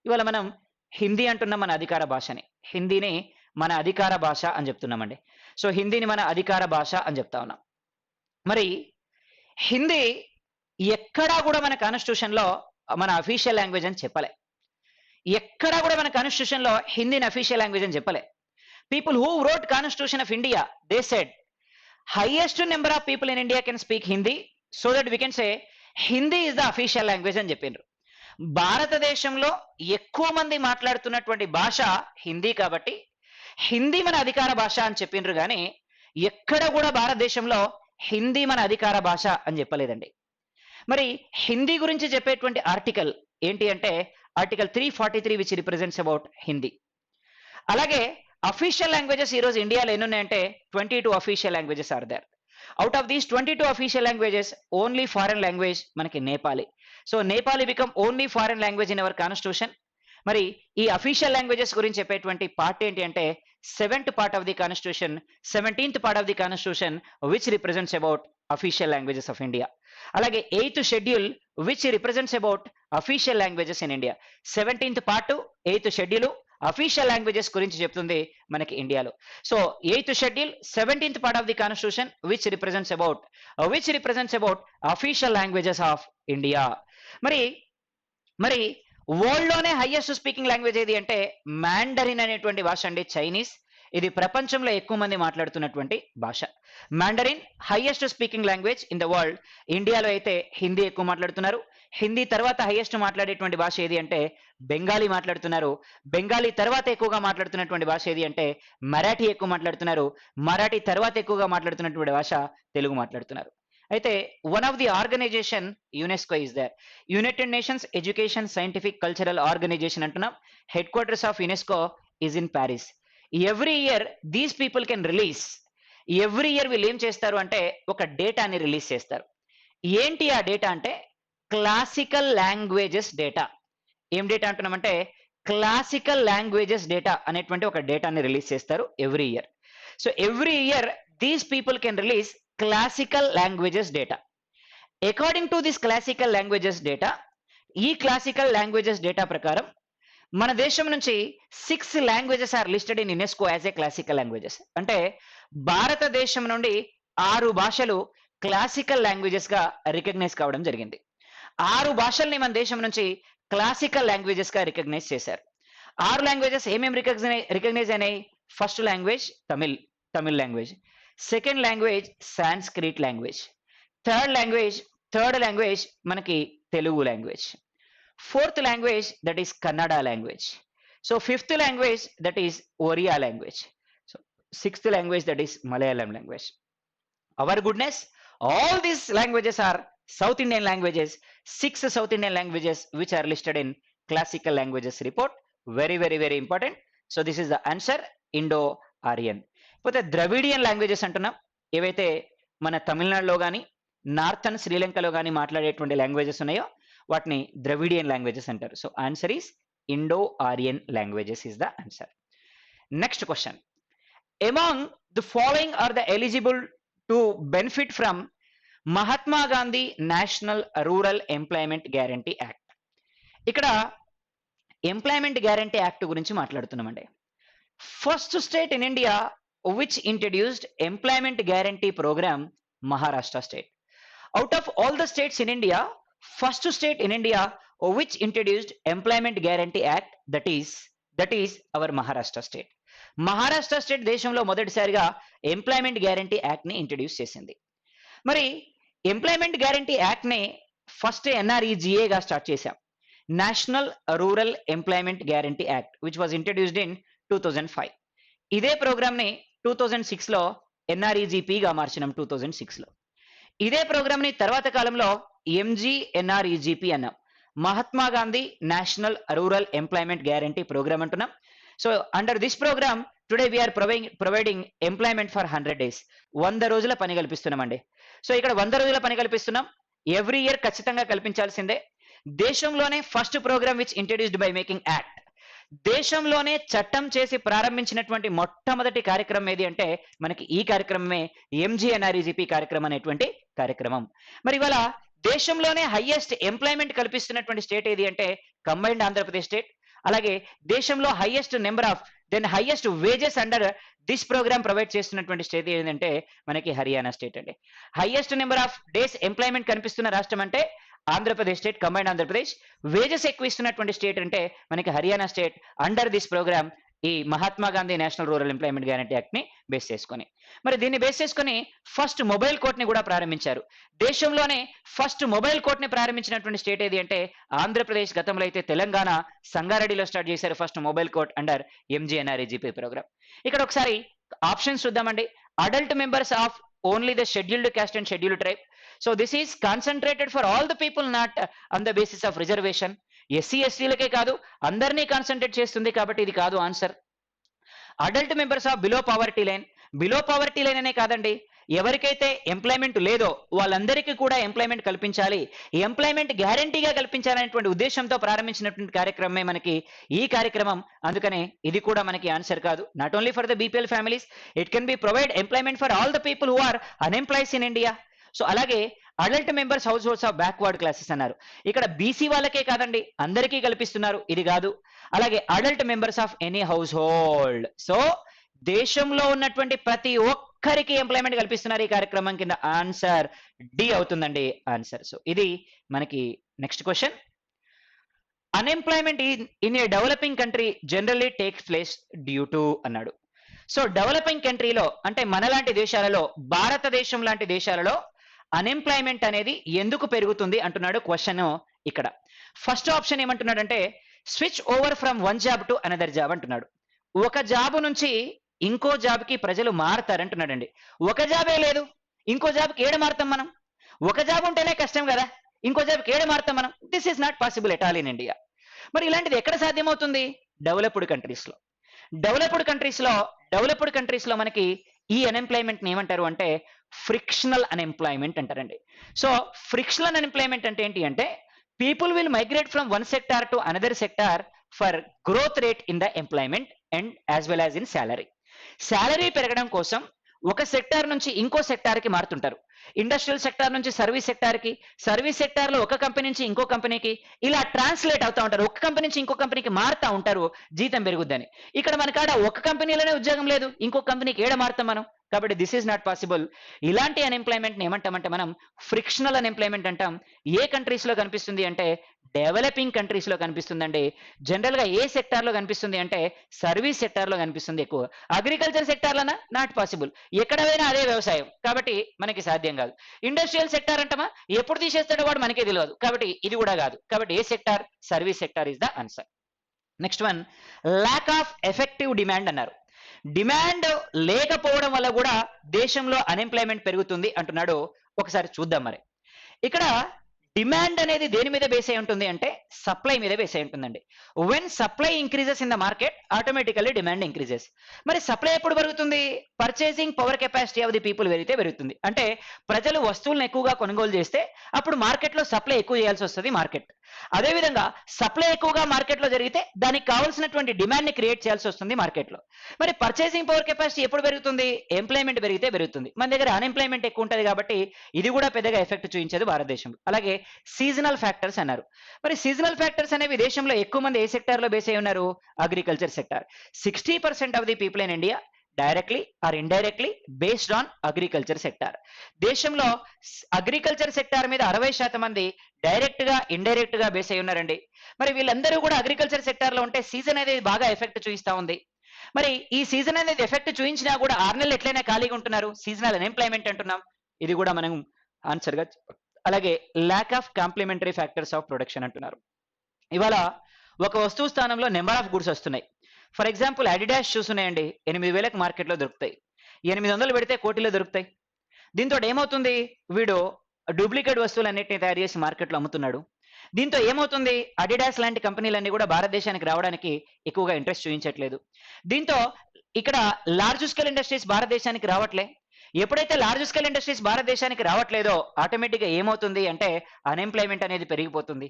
ఇవాళ మనం హిందీ అంటున్నాం మన అధికార భాషని. హిందీని మన అధికార భాష అని చెప్తున్నామండి. సో హిందీని మన అధికార భాష అని చెప్తా ఉన్నాం. మరి హిందీ ఎక్కడా కూడా మన కాన్స్టిట్యూషన్ లో మన అఫీషియల్ లాంగ్వేజ్ అని చెప్పలే. ఎక్కడా కూడా మన కాన్స్టిట్యూషన్ లో హిందీని అఫీషియల్ లాంగ్వేజ్ అని చెప్పలే. People who wrote Constitution of India, they said highest number of people in India can speak Hindi, so that we can say Hindi is the official language అని చెప్పిండ్రు. భారతదేశంలో ఎక్కువ మంది మాట్లాడుతున్నటువంటి భాష హిందీ కాబట్టి హిందీ మన అధికార భాష అని చెప్పిండ్రు, కానీ ఎక్కడ కూడా భారతదేశంలో హిందీ మన అధికార భాష అని చెప్పలేదండి. మరి హిందీ గురించి చెప్పేటువంటి ఆర్టికల్ ఏంటి అంటే article 343 which represents about Hindi. అలాగే అఫీషియల్ లాంగ్వేజెస్ ఈ రోజు ఇండియాలో ఎన్ని ఉన్నాయంటే 22 official languages are there. Out of these 22 official languages only foreign language మనకి Nepali. So Nepali become only foreign language in our constitution. మరి ఈ అఫీషియల్ లాంగ్వేజెస్ గురించి చెప్పేటువంటి పార్ట్ ఏంటి అంటే 7th part of the constitution, 17th part of the constitution which represents about official languages of India. అలాగే 8th schedule which represents about official languages in India. 17th part 8th schedule official languages గురించి చెప్తుంది మనకి ఇండియాలో. So 8th schedule 17th part of the constitution which represents about official languages of India. మరి world లోనే highest speaking language ఏది అంటే Mandarin అనేటువంటి భాష అండి, చైనీస్. ఇది ప్రపంచంలో ఎక్కువ మంది మాట్లాడుతున్నటువంటి భాష. Mandarin highest speaking language in the world. ఇండియాలో అయితే హిందీ ఎక్కువ మాట్లాడుతున్నారు. హిందీ తర్వాత హైయెస్ట్ మాట్లాడేటువంటి భాష ఏది అంటే బెంగాలీ మాట్లాడుతున్నారు. బెంగాలీ తర్వాత ఎక్కువగా మాట్లాడుతున్నటువంటి భాష ఏది అంటే మరాఠీ ఎక్కువ మాట్లాడుతున్నారు. మరాఠీ తర్వాత ఎక్కువగా మాట్లాడుతున్నటువంటి భాష తెలుగు మాట్లాడుతున్నారు. అయితే one of the organization UNESCO is there. United Nations education scientific cultural organization అంటున్నాం. Headquarters of UNESCO is in Paris. Every year these people can release, every year వీళ్ళు ఏం చేస్తారు అంటే ఒక డేటాని రిలీజ్ చేస్తారు. ఏంటి ఆ డేటా అంటే క్లాసికల్ లాంగ్వేజెస్ డేటా. ఏం డేటా అంటున్నామంటే క్లాసికల్ లాంగ్వేజెస్ డేటా అనేటువంటి ఒక డేటాని రిలీజ్ చేస్తారు every year. So every year these people can release classical languages data. According to this classical languages data, ఈ క్లాసికల్ లాంగ్వేజెస్ డేటా ప్రకారం మన దేశం నుంచి 6 languages are listed in UNESCO as a classical languages. అంటే భారతదేశం నుండి 6 భాషలు క్లాసికల్ లాంగ్వేజెస్ గా రికగ్నైజ్ కావడం జరిగింది. 6 భాషల్ని మన దేశం నుంచి క్లాసికల్ లాంగ్వేజెస్ గా రికగ్నైజ్ చేశారు. 6 లాంగ్వేజెస్ ఏమేమి రికగ్నైజ్ అయినాయి? First language Tamil language. Second language Sanskrit language. Third language మనకి Telugu language. Fourth language that is Kannada language. So fifth language that is Oriya language. So sixth language that is Malayalam language. Our goodness, all these languages are South Indian languages. 6 South Indian languages which are listed in classical languages report. Very, very, very important. So this is the answer, Indo-Aryan. But the Dravidian languages అంటున్నాం, ఏవైతే మన తమిళనాడులో కానీ northern శ్రీలంకలో కానీ మాట్లాడేటువంటి languages ఉన్నాయో వాటిని ద్రవిడియన్ లాంగ్వేజెస్ అంటారు. So answer is Indo-Aryan languages is the answer. Next question. Among the following are the eligible to benefit from Mahatma Gandhi national rural employment guarantee act. ఇక్కడ ఎంప్లాయ్మెంట్ గ్యారంటీ యాక్ట్ గురించి మాట్లాడుతున్నామండి. First state in India which introduced employment guarantee programme Maharashtra state. Out of all the states in India, first state in India which introduced employment guarantee act that is our Maharashtra state. Maharashtra state దేశంలో మొదటిసారిగా employment guarantee act ని introduce చేసింది. మరి employment guarantee act ని first NREGA గా start చేశాం. National rural employment guarantee act which was introduced in 2005. ఇదే programme ని 2006 లో NREGP గా మార్చినాం 2006 లో. ఇదే ప్రోగ్రామ్ ని తర్వాత కాలంలో MGNREGP అన్నాం. Mahatma Gandhi national rural employment guarantee programme అంటున్నాం. So under this programme today we are providing employment for 100 days. 100 రోజుల పని కల్పిస్తున్నామండి. సో ఇక్కడ 100 రోజుల పని కల్పిస్తున్నాం. ఎవ్రీ ఇయర్ ఖచ్చితంగా కల్పించాల్సిందే. దేశంలోనే first programme which introduced by making act. దేశంలోనే చట్టం చేసి ప్రారంభించినటువంటి మొట్టమొదటి కార్యక్రమం ఏది అంటే మనకి ఈ కార్యక్రమమే MGNREGP కార్యక్రమం అనేటువంటి కార్యక్రమం. మరి ఇవాళ దేశంలోనే హైయెస్ట్ ఎంప్లాయ్మెంట్ కల్పిస్తున్నటువంటి స్టేట్ ఏది అంటే కంబైన్డ్ ఆంధ్రప్రదేశ్ స్టేట్. అలాగే దేశంలో highest number of highest wages under this programme provide చేస్తున్నటువంటి స్టేట్ ఏంటంటే మనకి హర్యానా స్టేట్ అండి. Highest number of days employment కనిపిస్తున్న రాష్ట్రం అంటే Andhra Pradesh state, combined Andhra Pradesh. Wages ఎక్కువ ఇస్తున్నటువంటి స్టేట్ అంటే మనకి Haryana state under this programme ఈ Mahatma Gandhi national rural employment guarantee act ని బేస్ చేసుకొని. మరి దీన్ని బేస్ చేసుకొని ఫస్ట్ మొబైల్ కోర్ట్ ని కూడా ప్రారంభించారు. దేశంలోనే ఫస్ట్ మొబైల్ కోర్ట్ ని ప్రారంభించినటువంటి స్టేట్ ఏది అంటే ఆంధ్రప్రదేశ్. గతంలో అయితే తెలంగాణ సంగారెడ్డిలో స్టార్ట్ చేశారు first mobile court under MGNREGP programme. ఇక్కడ ఒకసారి ఆప్షన్స్ చూద్దామండి. Adult members of only the scheduled caste and scheduled tribe. So this is concentrated for all the people, not on the basis of reservation. SC/STలకే కాదు అందరినీ concentrate చేస్తుంది కాబట్టి ఇది కాదు answer. Adult members of below poverty line అనే కాదండి, ఎవరికైతే ఎంప్లాయ్మెంట్ లేదో వాళ్ళందరికీ కూడా ఎంప్లాయ్మెంట్ కల్పించాలి, ఎంప్లాయ్మెంట్ గ్యారంటీగా కల్పించాలనేటువంటి ఉద్దేశంతో ప్రారంభించినటువంటి కార్యక్రమమే మనకి ఈ కార్యక్రమం. అందుకనే ఇది కూడా మనకి ఆన్సర్ కాదు. Not only for the BPL families, it can be provide employment for all the people who are unemploys in India. So అలాగే adult members households of backward classes అన్నారు. ఇక్కడ BC వాళ్ళకే కాదండి అందరికీ కల్పిస్తున్నారు, ఇది కాదు. అలాగే adult members of any house hold. So దేశంలో ఉన్నటువంటి ప్రతి ఒక్కరికి ఎంప్లాయ్మెంట్ కల్పిస్తున్నారు ఈ కార్యక్రమం కింద. ఆన్సర్ డి అవుతుందండి ఆన్సర్. సో ఇది మనకి next question. Unemployment in a developing country generally takes place due to అన్నాడు. సో డెవలపింగ్ కంట్రీలో అంటే మనలాంటి దేశాలలో, భారతదేశం లాంటి దేశాలలో అన్ఎంప్లాయ్మెంట్ అనేది ఎందుకు పెరుగుతుంది అంటున్నాడు క్వశ్చన్ ఇక్కడ. ఫస్ట్ ఆప్షన్ ఏమంటున్నాడంటే switch over from one job to another job అంటున్నాడు. ఒక జాబ్ నుంచి ఇంకో జాబ్కి ప్రజలు మారతారంటున్నాడండి. ఒక జాబే లేదు, ఇంకో జాబ్కి ఏడ మారుతాం మనం? ఒక జాబ్ ఉంటేనే కష్టం కదా, ఇంకో జాబ్కి ఏడ మారుతాం మనం? This is not possible at all in India. మరి ఇలాంటిది ఎక్కడ సాధ్యమవుతుంది? డెవలప్డ్ కంట్రీస్ లో. డెవలప్డ్ కంట్రీస్ లో మనకి ఈ అన్ఎంప్లాయ్మెంట్ ఏమంటారు అంటే ఫ్రిక్షనల్ అన్ఎంప్లాయ్మెంట్ అంటారండి. సో ఫ్రిక్షనల్ అన్ఎంప్లాయ్మెంట్ అంటే ఏంటి అంటే people will migrate from one sector to another sector for growth rate in the employment and as well as in salary. Salary పెరగడం కోసం ఒక సెక్టార్ నుంచి ఇంకో సెక్టార్ కి మారుతుంటారు. ఇండస్ట్రియల్ సెక్టార్ నుంచి సర్వీస్ సెక్టార్ కి, సర్వీస్ సెక్టార్ లో ఒక కంపెనీ నుంచి ఇంకో కంపెనీకి ఇలా ట్రాన్స్లేట్ అవుతా ఉంటారు. ఒక కంపెనీ నుంచి ఇంకో కంపెనీకి మారుతా ఉంటారు జీతం పెరుగుద్దని. ఇక్కడ మన కాడ ఒక కంపెనీలోనే ఉద్యోగం లేదు, ఇంకో కంపెనీకి ఏడ మారుతాం మనం? కాబట్టి దిస్ ఈజ్ నాట్ పాసిబుల్. ఇలాంటి అన్ఎంప్లాయ్మెంట్ ఏమంటామంటే మనం ఫ్రిక్షనల్ అన్ఎంప్లాయ్మెంట్ అంటాం. ఏ కంట్రీస్ లో కనిపిస్తుంది అంటే డెవలపింగ్ కంట్రీస్ లో కనిపిస్తుందండి. జనరల్ గా ఏ సెక్టార్ లో కనిపిస్తుంది అంటే సర్వీస్ సెక్టార్ లో కనిపిస్తుంది ఎక్కువ. అగ్రికల్చర్ సెక్టార్ లోనా నాట్ పాసిబుల్, ఎక్కడ పోయినా అదే వ్యవసాయం కాబట్టి మనకి సాధ్యం కాదు. ఇండస్ట్రియల్ సెక్టార్ అంటామా, ఎప్పుడు తీసేస్తాడో వాడు మనకే తెలియదు కాబట్టి ఇది కూడా కాదు. కాబట్టి ఏ sector? Service sector is the answer. Next one, lack of effective demand అన్నారు. డిమాండ్ లేకపోవడం వల్ల కూడా దేశంలో అన్ఎంప్లాయ్మెంట్ పెరుగుతుంది అంటున్నాడు. ఒకసారి చూద్దాం. మరి ఇక్కడ డిమాండ్ అనేది దేని మీద బేస్ అయి ఉంటుంది అంటే సప్లై మీద బేస్ అయి ఉంటుందండి. When supply increases in the market automatically demand increases. మరి సప్లై ఎప్పుడు పెరుగుతుంది? Purchasing power capacity of the people పెరిగితే పెరుగుతుంది. అంటే ప్రజలు వస్తువులను ఎక్కువగా కొనుగోలు చేస్తే అప్పుడు మార్కెట్లో సప్లై ఎక్కువ చేయాల్సి వస్తుంది మార్కెట్. అదేవిధంగా సప్లై ఎక్కువగా మార్కెట్లో జరిగితే దానికి కావాల్సినటువంటి డిమాండ్ ని క్రియేట్ చేయాల్సి వస్తుంది మార్కెట్లో. మరి పర్చేసింగ్ పవర్ కెపాసిటీ ఎప్పుడు పెరుగుతుంది? ఎంప్లాయ్మెంట్ పెరిగితే పెరుగుతుంది. మన దగ్గర అన్ఎంప్లాయ్మెంట్ ఎక్కువ ఉంటుంది కాబట్టి ఇది కూడా పెద్దగా ఎఫెక్ట్ చూపించేది భారతదేశంలో. అలాగే సీజనల్ ఫ్యాక్టర్స్ అన్నారు. మరి సీజనల్ ఫ్యాక్టర్స్ అనేవి దేశంలో ఎక్కువ మంది ఏ సెక్టార్ లో బేస్ అయి ఉన్నారు? Agriculture sector. 60% of the people in India directly or indirectly based on agriculture sector. దేశంలో అగ్రికల్చర్ సెక్టార్ మీద 60% మంది డైరెక్ట్ గా ఇండైరెక్ట్ గా బేస్ అయి ఉన్నారండి. మరి వీళ్ళందరూ కూడా అగ్రికల్చర్ సెక్టార్ లో ఉంటే సీజన్ అనేది బాగా ఎఫెక్ట్ చూపిస్తా ఉంది. మరి ఈ సీజన్ అనేది ఎఫెక్ట్ చూపించినా కూడా 6 నెలలు ఎట్లయినా ఖాళీగా ఉంటున్నారు, సీజనల్ అన్ఎంప్లాయ్మెంట్ అంటున్నాం. ఇది కూడా మనం ఆన్సర్ గా. అలాగే lack of complementary factors of production అంటున్నారు. ఇవాళ ఒక వస్తువు స్థానంలో నెంబర్ ఆఫ్ గుడ్స్ వస్తున్నాయి. ఫర్ ఎగ్జాంపుల్ అడిడాస్ షూస్ ఉన్నాయండి, 8,000కి మార్కెట్లో దొరుకుతాయి. 800 పెడితే కోటిలో దొరుకుతాయి. దీంతో ఏమవుతుంది? వీడు డూప్లికేట్ వస్తువులన్నింటినీ తయారు చేసి మార్కెట్లో అమ్ముతున్నాడు. దీంతో ఏమవుతుంది? అడిడాస్ లాంటి కంపెనీలన్నీ కూడా భారతదేశానికి రావడానికి ఎక్కువగా ఇంట్రెస్ట్ చూపించట్లేదు. దీంతో ఇక్కడ లార్జ్ స్కేల్ ఇండస్ట్రీస్ భారతదేశానికి రావట్లే. ఎప్పుడైతే లార్జ్ స్కేల్ ఇండస్ట్రీస్ భారతదేశానికి రావట్లేదో ఆటోమేటిక్గా ఏమవుతుంది అంటే అన్ఎంప్లాయ్మెంట్ అనేది పెరిగిపోతుంది.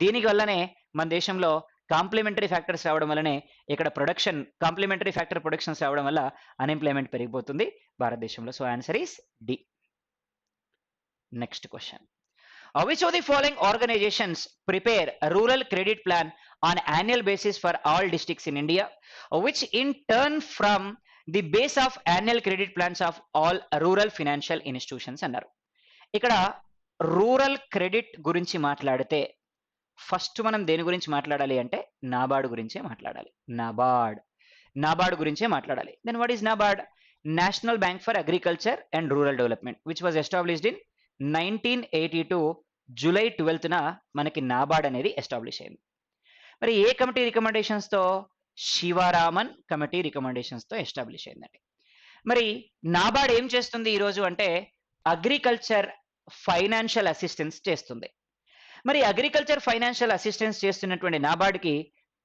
దీనికి వల్లనే మన దేశంలో కాంప్లిమెంటరీ ఫ్యాక్టర్స్ రావడం వల్లనే ఇక్కడ ప్రొడక్షన్ కాంప్లిమెంటరీ ఫ్యాక్టర్ ప్రొడక్షన్స్ రావడం వల్ల అన్ఎంప్లాయ్మెంట్ పెరిగిపోతుంది భారతదేశంలో. So answer is D. Next question, which of the following organizations prepare a rural credit plan on annual basis for all districts in India, which in turn from the base of annual credit plans of all rural financial institutions అన్నారు. ఇక్కడ rural credit గురించి మాట్లాడితే first మనం దేని గురించి మాట్లాడాలి అంటే నాబార్డ్ గురించే మాట్లాడాలి. నాబార్డ్ గురించే మాట్లాడాలి. Then what is NABARD? National bank for agriculture and rural development, which was established in 1982 July 12న మనకి నాబార్డ్ అనేది ఎస్టాబ్లిష్ అయింది. మరి ఏ కమిటీ రికమెండేషన్స్ తో? శివరామన్ కమిటీ రికమెండేషన్స్ తో ఎస్టాబ్లిష్ అయిందండి. మరి నాబార్డ్ ఏం చేస్తుంది ఈరోజు అంటే అగ్రికల్చర్ ఫైనాన్షియల్ అసిస్టెన్స్ చేస్తుంది. మరి అగ్రికల్చర్ ఫైనాన్షియల్ అసిస్టెన్స్ చేస్తున్నటువంటి నాబార్డ్కి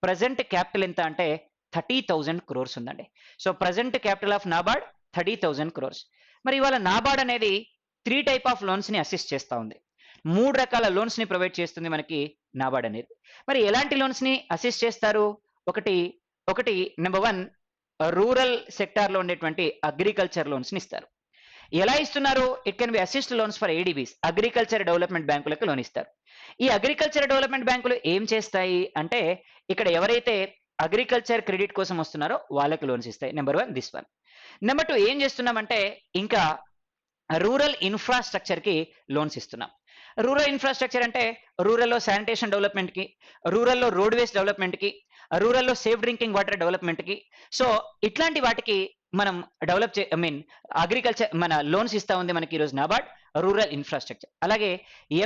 ప్రజెంట్ క్యాపిటల్ ఎంత అంటే 30,000 crores ఉందండి. So present capital of NABARD 30,000 crores. మరి ఇవాళ నాబార్డ్ అనేది 3 type ఆఫ్ లోన్స్ ని అసిస్ట్ చేస్తూ ఉంది. 3 రకాల లోన్స్ ని ప్రొవైడ్ చేస్తుంది మనకి నాబార్డ్ అనేది. మరి ఎలాంటి లోన్స్ ని అసిస్ట్ చేస్తారు? ఒకటి నెంబర్ 1 రూరల్ సెక్టార్ లో ఉండేటువంటి అగ్రికల్చర్ లోన్స్ ని ఇస్తారు. ఎలా ఇస్తున్నారు? It can be assist loans for ADBs, agriculture development బ్యాంకులకు లోన్ ఇస్తారు. ఈ అగ్రికల్చర్ డెవలప్మెంట్ బ్యాంకులు ఏం చేస్తాయి అంటే ఇక్కడ ఎవరైతే అగ్రికల్చర్ క్రెడిట్ కోసం వస్తున్నారో వాళ్ళకి లోన్స్ ఇస్తాయి. Number 1 this one. నెంబర్ 2 ఏం చేస్తున్నామంటే ఇంకా రూరల్ ఇన్ఫ్రాస్ట్రక్చర్ కి లోన్స్ ఇస్తున్నాం. రూరల్ ఇన్ఫ్రాస్ట్రక్చర్ అంటే రూరల్లో శానిటేషన్ డెవలప్మెంట్ కి, రూరల్లో రోడ్వేస్ డెవలప్మెంట్ కి, రూరల్లో సేఫ్ డ్రింకింగ్ వాటర్ డెవలప్మెంట్ కి. సో ఇట్లాంటి వాటికి మనం అగ్రికల్చర్ మన లోన్స్ ఇస్తా ఉంది మనకి ఈరోజు నాబార్డ్. Rural infrastructure. అలాగే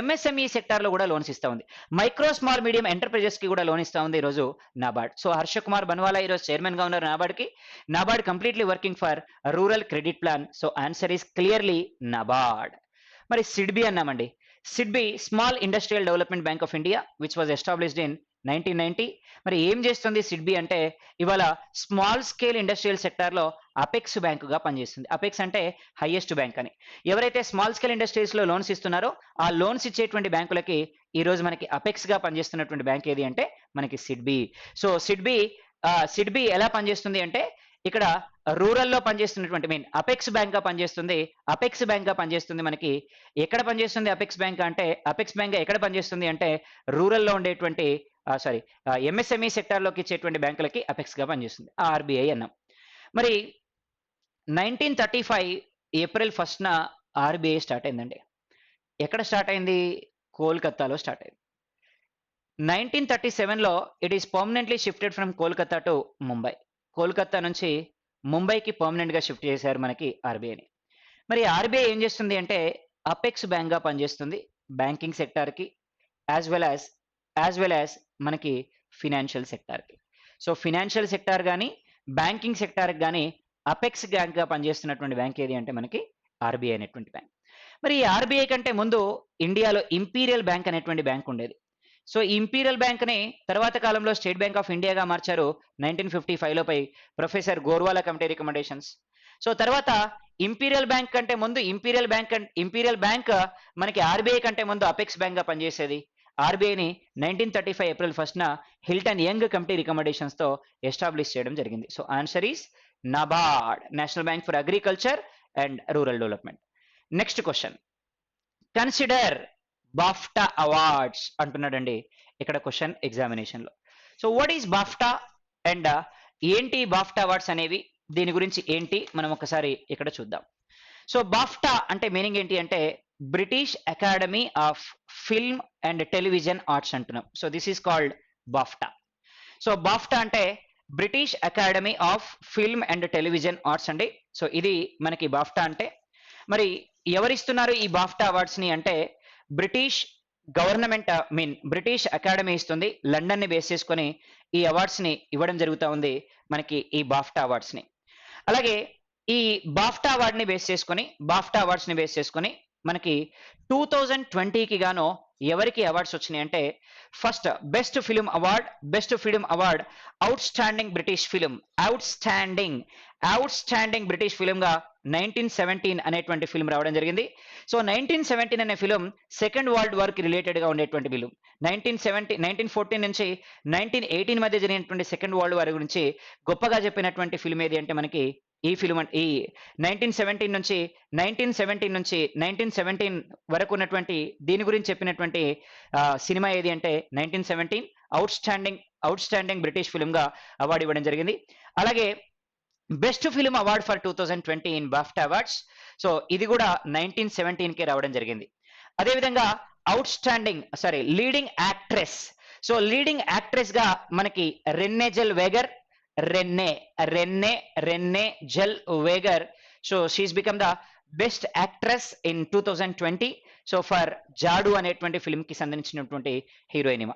ఎంఎస్ఎంఈ సెక్టార్లో కూడా లోన్స్ ఇస్తా ఉంది. మైక్రో స్మాల్ మీడియం ఎంటర్ప్రైజెస్ కి కూడా లోన్ ఇస్తా ఉంది ఈరోజు నాబార్డ్. సో హర్ష కుమార్ బన్వాలా ఈరోజు చైర్మన్ గా ఉన్నారు నాబార్డ్కి. NABARD completely working for rural credit plan. So answer is clearly NABARD. మరి సిడ్బి అన్నామండి. SIDBI small industrial development bank of India which was established in 1990. మరి ఏం చేస్తుంది సిడ్బి అంటే ఇవాళ స్మాల్ స్కేల్ ఇండస్ట్రియల్ సెక్టార్లో అపెక్స్ బ్యాంకుగా పనిచేస్తుంది. అపెక్స్ అంటే హైయెస్ట్ బ్యాంక్ అని. ఎవరైతే స్మాల్ స్కేల్ ఇండస్ట్రీస్లో లోన్స్ ఇస్తున్నారో ఆ లోన్స్ ఇచ్చేటువంటి బ్యాంకులకి ఈ రోజు మనకి అపెక్స్ గా పనిచేస్తున్నటువంటి బ్యాంక్ ఏది అంటే మనకి సిడ్బి. సో సిడ్బి ఎలా పనిచేస్తుంది అంటే ఇక్కడ రూరల్లో పనిచేస్తున్నటువంటి మీన్ అపెక్స్ బ్యాంక్ గా పనిచేస్తుంది. అపెక్స్ బ్యాంక్ గా పనిచేస్తుంది మనకి. ఎక్కడ పనిచేస్తుంది అపెక్స్ బ్యాంక్ అంటే అపెక్స్ బ్యాంక్ ఎక్కడ పనిచేస్తుంది అంటే రూరల్లో ఉండేటువంటి ఎంఎస్ఎంఈ సెక్టార్లోకి ఇచ్చేటువంటి బ్యాంకులకి అపెక్స్ గా పనిచేస్తుంది. ఆర్బీఐ అన్నాం. మరి 1935 ఏప్రిల్ 1న ఆర్బీఐ స్టార్ట్ అయిందండి. ఎక్కడ స్టార్ట్ అయింది? కోల్కతాలో స్టార్ట్ అయింది. 1937లో it is permanently shifted from Kolkata to Mumbai. Kolkata నుంచి ముంబైకి పర్మనెంట్ గా షిఫ్ట్ చేశారు మనకి ఆర్బీఐని. మరి ఆర్బీఐ ఏం చేస్తుంది అంటే అపెక్స్ బ్యాంక్ గా పనిచేస్తుంది బ్యాంకింగ్ సెక్టార్ కి యాజ్ వెల్ యాజ్ మనకి ఫినాన్షియల్ సెక్టార్ కి. సో ఫినాన్షియల్ సెక్టార్ కానీ బ్యాంకింగ్ సెక్టార్ కానీ అపెక్స్ బ్యాంక్ గా పనిచేస్తున్నటువంటి బ్యాంక్ ఏది అంటే మనకి ఆర్బీఐ అనేటువంటి బ్యాంక్. మరి ఈ ఆర్బీఐ కంటే ముందు ఇండియాలో ఇంపీరియల్ బ్యాంక్ అనేటువంటి బ్యాంక్ ఉండేది. సో ఈ ఇంపీరియల్ బ్యాంక్ ని తర్వాత కాలంలో స్టేట్ బ్యాంక్ ఆఫ్ ఇండియాగా మార్చారు 1955లో పై professor Gorwala committee recommendations. So తర్వాత ఇంపీరియల్ బ్యాంక్ కంటే ముందు ఇంపీరియల్ బ్యాంక్ మనకి ఆర్బీఐ కంటే ముందు అపెక్స్ బ్యాంక్ గా పనిచేసేది. ఆర్బీఐని 1935 ఏప్రిల్ 1న హిల్టన్ యంగ్ కమిటీ రికమెండేషన్స్ తో ఎస్టాబ్లిష్ చేయడం జరిగింది. So answer is NABARD, national bank for agriculture and rural development. Next question, consider BAFTA awards అంటున్నాడండి ఇక్కడ క్వశ్చన్ ఎగ్జామినేషన్ లో. So what is BAFTA and ఏంటి బాఫ్టా అవార్డ్స్ అనేవి, దీని గురించి ఏంటి మనం ఒకసారి ఇక్కడ చూద్దాం. సో బాఫ్టా అంటే మీనింగ్ ఏంటి అంటే British academy of film and television arts అంటున్నాం. So this is called BAFTA. So BAFTA అంటే British academy of film and television arts అండి. సో ఇది మనకి బాఫ్టా అంటే. మరి ఎవరిస్తున్నారు ఈ బాఫ్టా అవార్డ్స్ ని అంటే బ్రిటిష్ గవర్నమెంట్ బ్రిటిష్ అకాడమీ ఇస్తుంది. లండన్ ని బేస్ చేసుకొని ఈ అవార్డ్స్ ని ఇవ్వడం జరుగుతూ ఉంది మనకి ఈ బాఫ్టా అవార్డ్స్ ని. అలాగే ఈ బాఫ్టా అవార్డ్ ని బేస్ చేసుకొని మనకి 2020కి గాను ఎవరికి అవార్డ్స్ వచ్చినాయి అంటే first best film award out standing British film గా 1917 అనేటువంటి ఫిల్మ్ రావడం జరిగింది. సో 1917 అనే ఫిలిం సెకండ్ వరల్డ్ వార్ కి రిలేటెడ్ గా ఉండేటువంటి ఫిలిం. 1914 నుంచి 1918 మధ్య జరిగినటువంటి సెకండ్ వరల్డ్ వార్ గురించి గొప్పగా చెప్పినటువంటి ఫిలిం ఏది అంటే మనకి ఈ ఫిలిం. ఈ 1917 నుంచి 1917 వరకు ఉన్నటువంటి దీని గురించి చెప్పినటువంటి సినిమా ఏది అంటే 1917 అవుట్ స్టాండింగ్ బ్రిటిష్ ఫిలిం గా అవార్డు ఇవ్వడం జరిగింది. అలాగే best film award for 2020 in BAFTA awards. So ఇది కూడా 1917 కే రావడం జరిగింది. అదేవిధంగా leading actress. So leading actress గా మనకి Renee Zellweger. So she's become the best actress in 2020. So for Judy అనేటువంటి ఫిల్మ్ కి సంబంధించినటువంటి హీరోయిన్.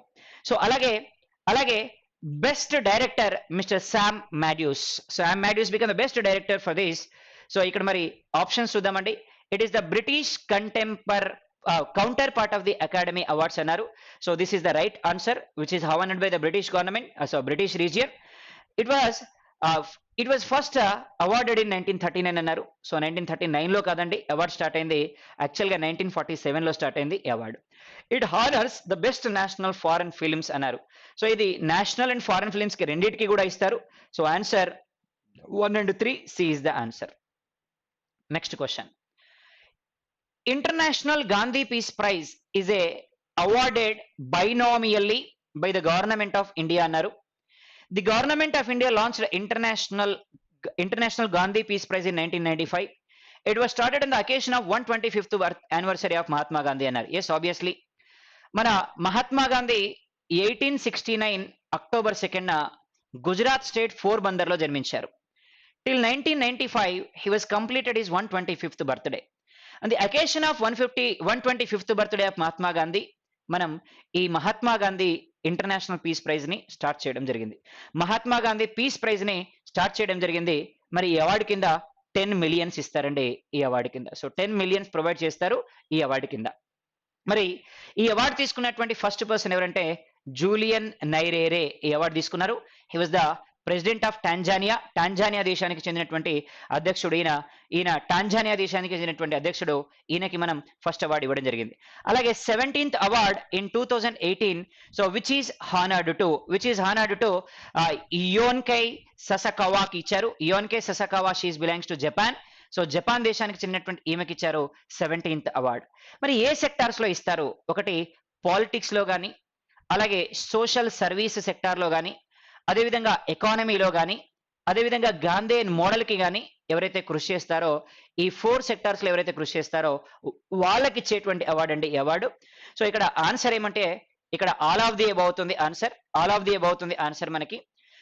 సో అలాగే best director mister Sam Mendes become the best director for this. So ఇక్కడ మరి options చూద్దామండి. It is the British counterpart of the academy awards అన్నారు. So this is the right answer which is governed by the British government, so British region. It was first awarded in 1939 అన్నారు. So 1939లో కాదండి award start అయింది, యాక్చువల్గా 1947లో start అయింది ఈ award. It honours the best national foreign films అన్నారు. So ఇది national and foreign films కి రెండింటికి కూడా ఇస్తారు. So answer 1 and 3 C is the answer. Next question, international Gandhi peace prize is a awarded binomially by the government of India అన్నారు. The government of India launched International Gandhi Peace Prize in 1995. It was started on the occasion of 125th anniversary of Mahatma Gandhi అన్నారు. Yes, obviously. మన Mahatma Gandhi 1869 October 2న Gujarat state పోర్బందర్లో జన్మించారు. Till 1995 he was completed his 125th birthday. On the occasion of 125th birthday of Mahatma Gandhi మనం ఈ Mahatma Gandhi international peace prize ని start చేయడం జరిగింది. Mahatma Gandhi peace praise ని start చేయడం జరిగింది. మరి ఈ అవార్డు కింద 10 మిలియన్స్ ఇస్తారండి ఈ అవార్డు కింద. సో 10 మిలియన్స్ ప్రొవైడ్ చేస్తారు ఈ అవార్డు కింద. మరి ఈ అవార్డు తీసుకున్నటువంటి ఫస్ట్ పర్సన్ ఎవరంటే జూలియన్ నైరేరే ఈ అవార్డు తీసుకున్నారు. He was the president of Tanzania దేశానికి చెందినటువంటి అధ్యక్షుడు ఈయన టాంజానియా దేశానికి చెందినటువంటి అధ్యక్షుడు. ఈయనకి మనం ఫస్ట్ అవార్డు ఇవ్వడం జరిగింది. అలాగే 17th award in 2018 so which is honoured to యోన్కై ససకవాకి ఇచ్చారు. యోన్కై Sasakawa she's belongs to Japan. So Japan దేశానికి చెందినటువంటి ఈమెకి ఇచ్చారు 17th అవార్డ్. మరి ఏ సెక్టార్స్ లో ఇస్తారు? ఒకటి పాలిటిక్స్ లో కానీ, అలాగే సోషల్ సర్వీస్ సెక్టార్ లో కానీ, అదేవిధంగా ఎకానమీలో కానీ, అదేవిధంగా గాంధేయన్ మోడల్ కి కానీ ఎవరైతే కృషి చేస్తారో, ఈ 4 సెక్టార్స్ లో ఎవరైతే కృషి చేస్తారో వాళ్ళకి ఇచ్చేటువంటి అవార్డు అండి ఈ అవార్డు. సో ఇక్కడ ఆన్సర్ ఏమంటే ఇక్కడ ఆల్ ఆఫ్ ది అబౌవ్ అవుతుంది ఆన్సర్ మనకి.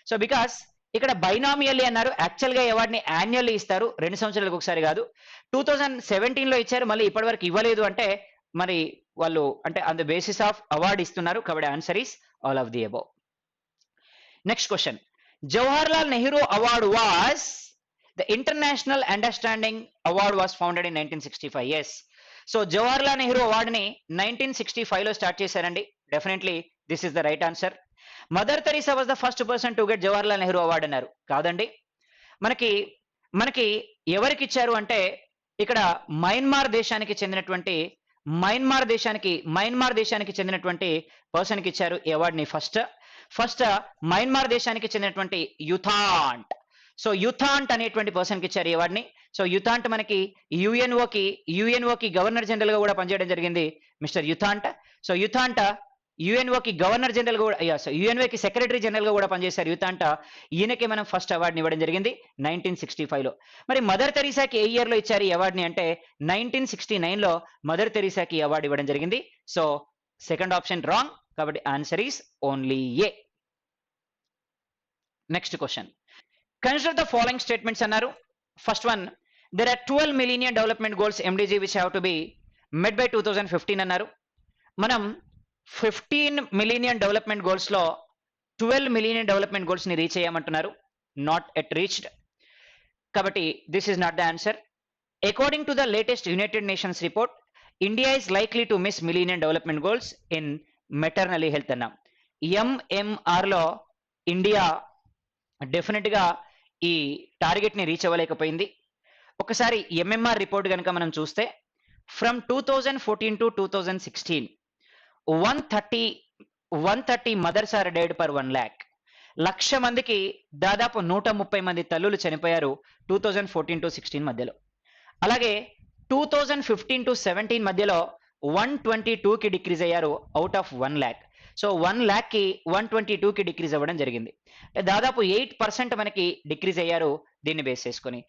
సో బికాస్ ఇక్కడ బైనామియల్లీ అన్నారు. యాక్చువల్ గా అవార్డుని యాన్యువల్లీ ఇస్తారు, 2 సంవత్సరాలకు ఒకసారి కాదు. 2017 లో ఇచ్చారు, మళ్ళీ ఇప్పటి వరకు ఇవ్వలేదు అంటే మరి వాళ్ళు అంటే on the basis of award ఇస్తున్నారు. కాబట్టి answer is all of the above. Next question, Jawaharlal Nehru award was the international understanding award was founded in 1965. Yes. So Jawaharlal Nehru అవార్డుని 1965 లో స్టార్ట్ చేశారండి. Definitely this is the right answer. Mother Teresa was the first person to get Jawaharlal Nehru award అన్నారు. కాదండి. మనకి ఎవరికి ఇచ్చారు అంటే ఇక్కడ మయన్మార్ దేశానికి చెందినటువంటి పర్సన్ కి ఇచ్చారు ఈ అవార్డుని. ఫస్ట్ మయన్మార్ దేశానికి చెందినటువంటి యుథాంట్. సో యుథాంట్ అనేటువంటి పర్సన్ కి ఇచ్చారు ఈ అవార్డుని. సో యుథాంట్ మనకి యుఎన్ఓకి గవర్నర్ జనరల్ గా కూడా పనిచేయడం జరిగింది మిస్టర్ యుథాంట్. సో యుథాంట్ యుఎన్ఓకి గవర్నర్ జనరల్ కూడా యుఎన్ఓకి సెక్రటరీ జనరల్ గా కూడా పనిచేశారు యుథాంట్. ఈయనకి మనం ఫస్ట్ అవార్డుని ఇవ్వడం జరిగింది 1965 లో. మరి మదర్ తెరీసాకి ఏ ఇయర్ లో ఇచ్చారు ఈ అవార్డుని అంటే 1969 లో మదర్ తెరీసాకి ఈ అవార్డు ఇవ్వడం జరిగింది. సో సెకండ్ ఆప్షన్ రాంగ్, కాబట్టి answer is only A. Next question, consider the following statements అన్నారు. First one, there are 12 millennium development goals MDG which have to be met by 2015 అన్నారు. మనం 15 మిలీనియం డెవలప్మెంట్ గోల్స్ లో 12 millennium development goals ని reach అయ్యామంటున్నారు. Not at reached, కాబట్టి this is not the answer. According to the latest United Nations report, India is likely to miss millennium development goals in maternally health అన్నాం. MMR లో India definite గా ఈ target ని reach అవ్వలేకపోయింది. ఒకసారి MMR report కనుక మనం చూస్తే from 2014 to 2016 130 mothers are dead per 1 lakh. 1,00,000 మందికి దాదాపు 130 మంది తల్లులు చనిపోయారు 2014 to 16 మధ్యలో. అలాగే 2015 to 17 మధ్యలో 122కి డిక్రీజ్ అయ్యారు out of 1 lakh. So 1 lakh కి 122కి డిక్రీజ్ అవ్వడం జరిగింది. దాదాపు 8% మనకి డిక్రీజ్ అయ్యారు దీన్ని బేస్ చేసుకొని,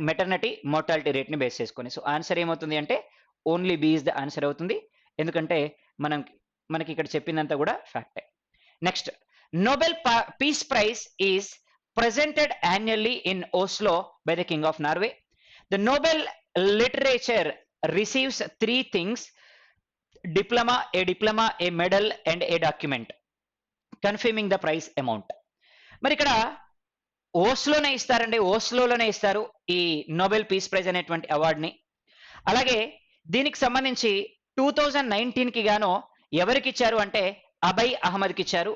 మెటర్నిటీ మోర్టాలిటీ రేట్ ని బేస్ చేసుకొని. సో ఆన్సర్ ఏమవుతుంది అంటే only B is the answer అవుతుంది, ఎందుకంటే మనకి ఇక్కడ చెప్పిందంతా కూడా ఫ్యాక్టే. Next, Nobel peace prize is presented annually in Oslo by the King of Norway. The Nobel literature receives 3 things: diploma, a medal and a document confirming the prize amount. మరి ఇక్కడ ఓస్లోనే ఇస్తారండి, ఓస్లోనే ఇస్తారు ఈ నోబెల్ పీస్ ప్రైజ్ అనేటువంటి అవార్డుని. అలాగే దీనికి సంబంధించి 2019 కి గాను ఎవరికి ఇచ్చారు అంటే అబై అహ్మద్కి ఇచ్చారు.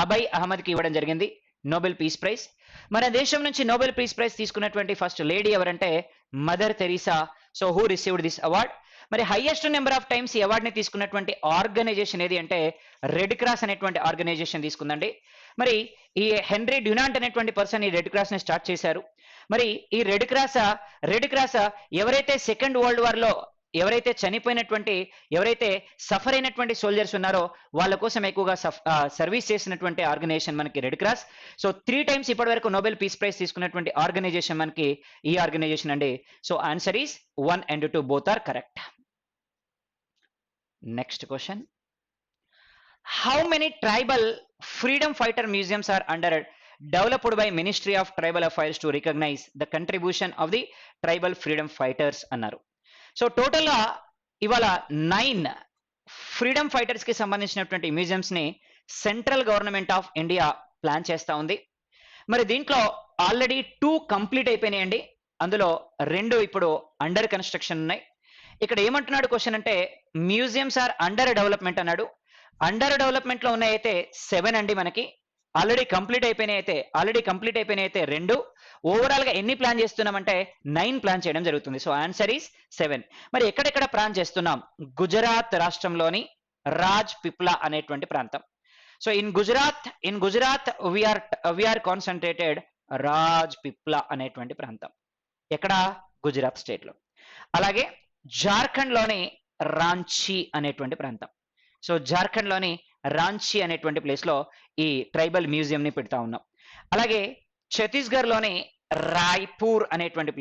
అబై అహ్మద్కి ఇవ్వడం జరిగింది నోబెల్ పీస్ ప్రైజ్. మన దేశం నుంచి నోబెల్ పీస్ ప్రైజ్ తీసుకున్నటువంటి ఫస్ట్ లేడీ ఎవరంటే mother Teresa. So who received this award? మరి హైయెస్ట్ నెంబర్ ఆఫ్ టైమ్స్ ఈ అవార్డుని తీసుకున్నటువంటి ఆర్గనైజేషన్ ఏది అంటే రెడ్ క్రాస్ అనేటువంటి ఆర్గనైజేషన్ తీసుకుందండి. మరి ఈ హెన్రీ డ్యునాంట్ అనేటువంటి పర్సన్ ఈ రెడ్ క్రాస్ ని స్టార్ట్ చేశారు. మరి ఈ రెడ్ క్రాస్ ఎవరైతే సెకండ్ వరల్డ్ వార్ లో ఎవరైతే సఫర్ అయినటువంటి సోల్జర్స్ ఉన్నారో వాళ్ళ కోసం ఎక్కువగా సర్వీస్ చేసినటువంటి ఆర్గనైజేషన్ మనకి రెడ్ క్రాస్. సో 3 times ఇప్పటి వరకు నోబెల్ పీస్ ప్రైజ్ తీసుకున్నటువంటి ఆర్గనైజేషన్ మనకి ఈ ఆర్గనైజేషన్ అండి. So answer is 1 and 2 both are correct. Next question, how many tribal freedom fighter museums are under developed by ministry of tribal affairs to recognize the contribution of the tribal freedom fighters అన్నారు. So total గా ఇవాళ 9 freedom fighters కి సంబంధించినటువంటి museums ని central government of India plan చేస్తా ఉంది. మరి దీంట్లో ఆల్రెడీ 2 కంప్లీట్ అయిపోయినాయండి, అందులో 2 ఇప్పుడు అండర్ కన్స్ట్రక్షన్ ఉన్నాయి. ఇక్కడ ఏమంటున్నాడు క్వశ్చన్ అంటే మ్యూజియంస్ ఆర్ అండర్ డెవలప్మెంట్ అన్నాడు. అండర్ డెవలప్మెంట్ లో ఉన్నాయైతే 7 అండి, మనకి ఆల్రెడీ కంప్లీట్ అయిపోయినాయి అయితే 2, ఓవరాల్ గా ఎన్ని ప్లాన్ చేస్తున్నామంటే 9 ప్లాన్ చేయడం జరుగుతుంది. So answer is 7. మరి ఎక్కడెక్కడ ప్లాన్ చేస్తున్నాం? గుజరాత్ రాష్ట్రంలోని రాజ్ పిప్లా అనేటువంటి ప్రాంతం. So in Gujarat we are concentrated Rajpipla అనేటువంటి ప్రాంతం, ఎక్కడ? గుజరాత్ స్టేట్ లో. అలాగే జార్ఖండ్ లోని రాంచీ అనేటువంటి ప్రాంతం. సో జార్ఖండ్ లోని రాంచీ అనేటువంటి ప్లేస్ లో ఈ ట్రైబల్ మ్యూజియం ని పెడతా ఉన్నాం. అలాగే ఛత్తీస్గఢ్ లోని రాయ్పూర్ అనేటువంటి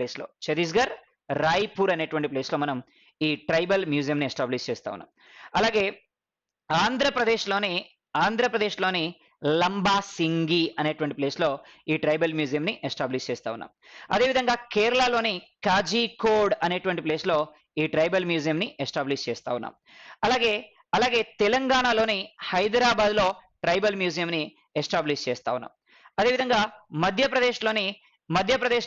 ప్లేస్ లో మనం ఈ ట్రైబల్ మ్యూజియం ని ఎస్టాబ్లిష్ చేస్తా ఉన్నాం. అలాగే ఆంధ్రప్రదేశ్ లోని లంబా సింగి అనేటువంటి ప్లేస్ లో ఈ ట్రైబల్ మ్యూజియం ని ఎస్టాబ్లిష్ చేస్తా ఉన్నాం. అదేవిధంగా కేరళలోని కాజీకోడ్ అనేటువంటి ప్లేస్ లో ఈ ట్రైబల్ మ్యూజియం ని ఎస్టాబ్లిష్ చేస్తా ఉన్నాం. అలాగే తెలంగాణలోని హైదరాబాద్ లో ట్రైబల్ మ్యూజియం ని ఎస్టాబ్లిష్ చేస్తా ఉన్నాం. అదేవిధంగా మధ్యప్రదేశ్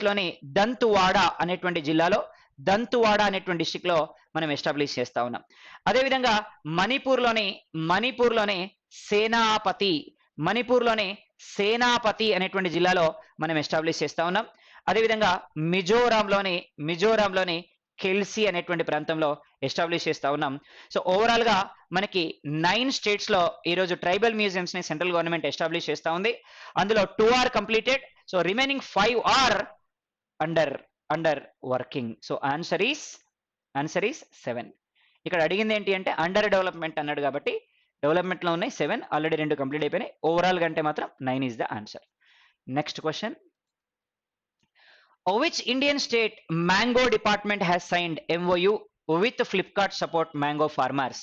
లోని దంతువాడ అనేటువంటి జిల్లాలో, దంతువాడ అనేటువంటి డిస్ట్రిక్ట్ లో మనం ఎస్టాబ్లిష్ చేస్తా ఉన్నాం. అదేవిధంగా మణిపూర్లోని సేనాపతి అనేటువంటి జిల్లాలో మనం ఎస్టాబ్లిష్ చేస్తా ఉన్నాం. అదేవిధంగా మిజోరాంలోని కెల్సీ అనేటువంటి ప్రాంతంలో ఎస్టాబ్లిష్ చేస్తా ఉన్నాం. సో ఓవరాల్ గా మనకి 9 స్టేట్స్ లో ఈరోజు ట్రైబల్ మ్యూజియంస్ ని సెంట్రల్ గవర్నమెంట్ ఎస్టాబ్లిష్ చేస్తా ఉంది. అందులో 2 are completed, so remaining 5 are under working. So answer is 7. ఇక్కడ అడిగింది ఏంటి అంటే అండర్ డెవలప్మెంట్ అన్నాడు కాబట్టి డెవలప్మెంట్ లో ఉన్నాయి 7, ఆల్రెడీ 2 కంప్లీట్ అయిపోయినాయి. ఓవరాల్ గా అంటే మాత్రం 9 is the answer. Next question, which Indian state mango department has signed MOU with Flipkart support mango farmers?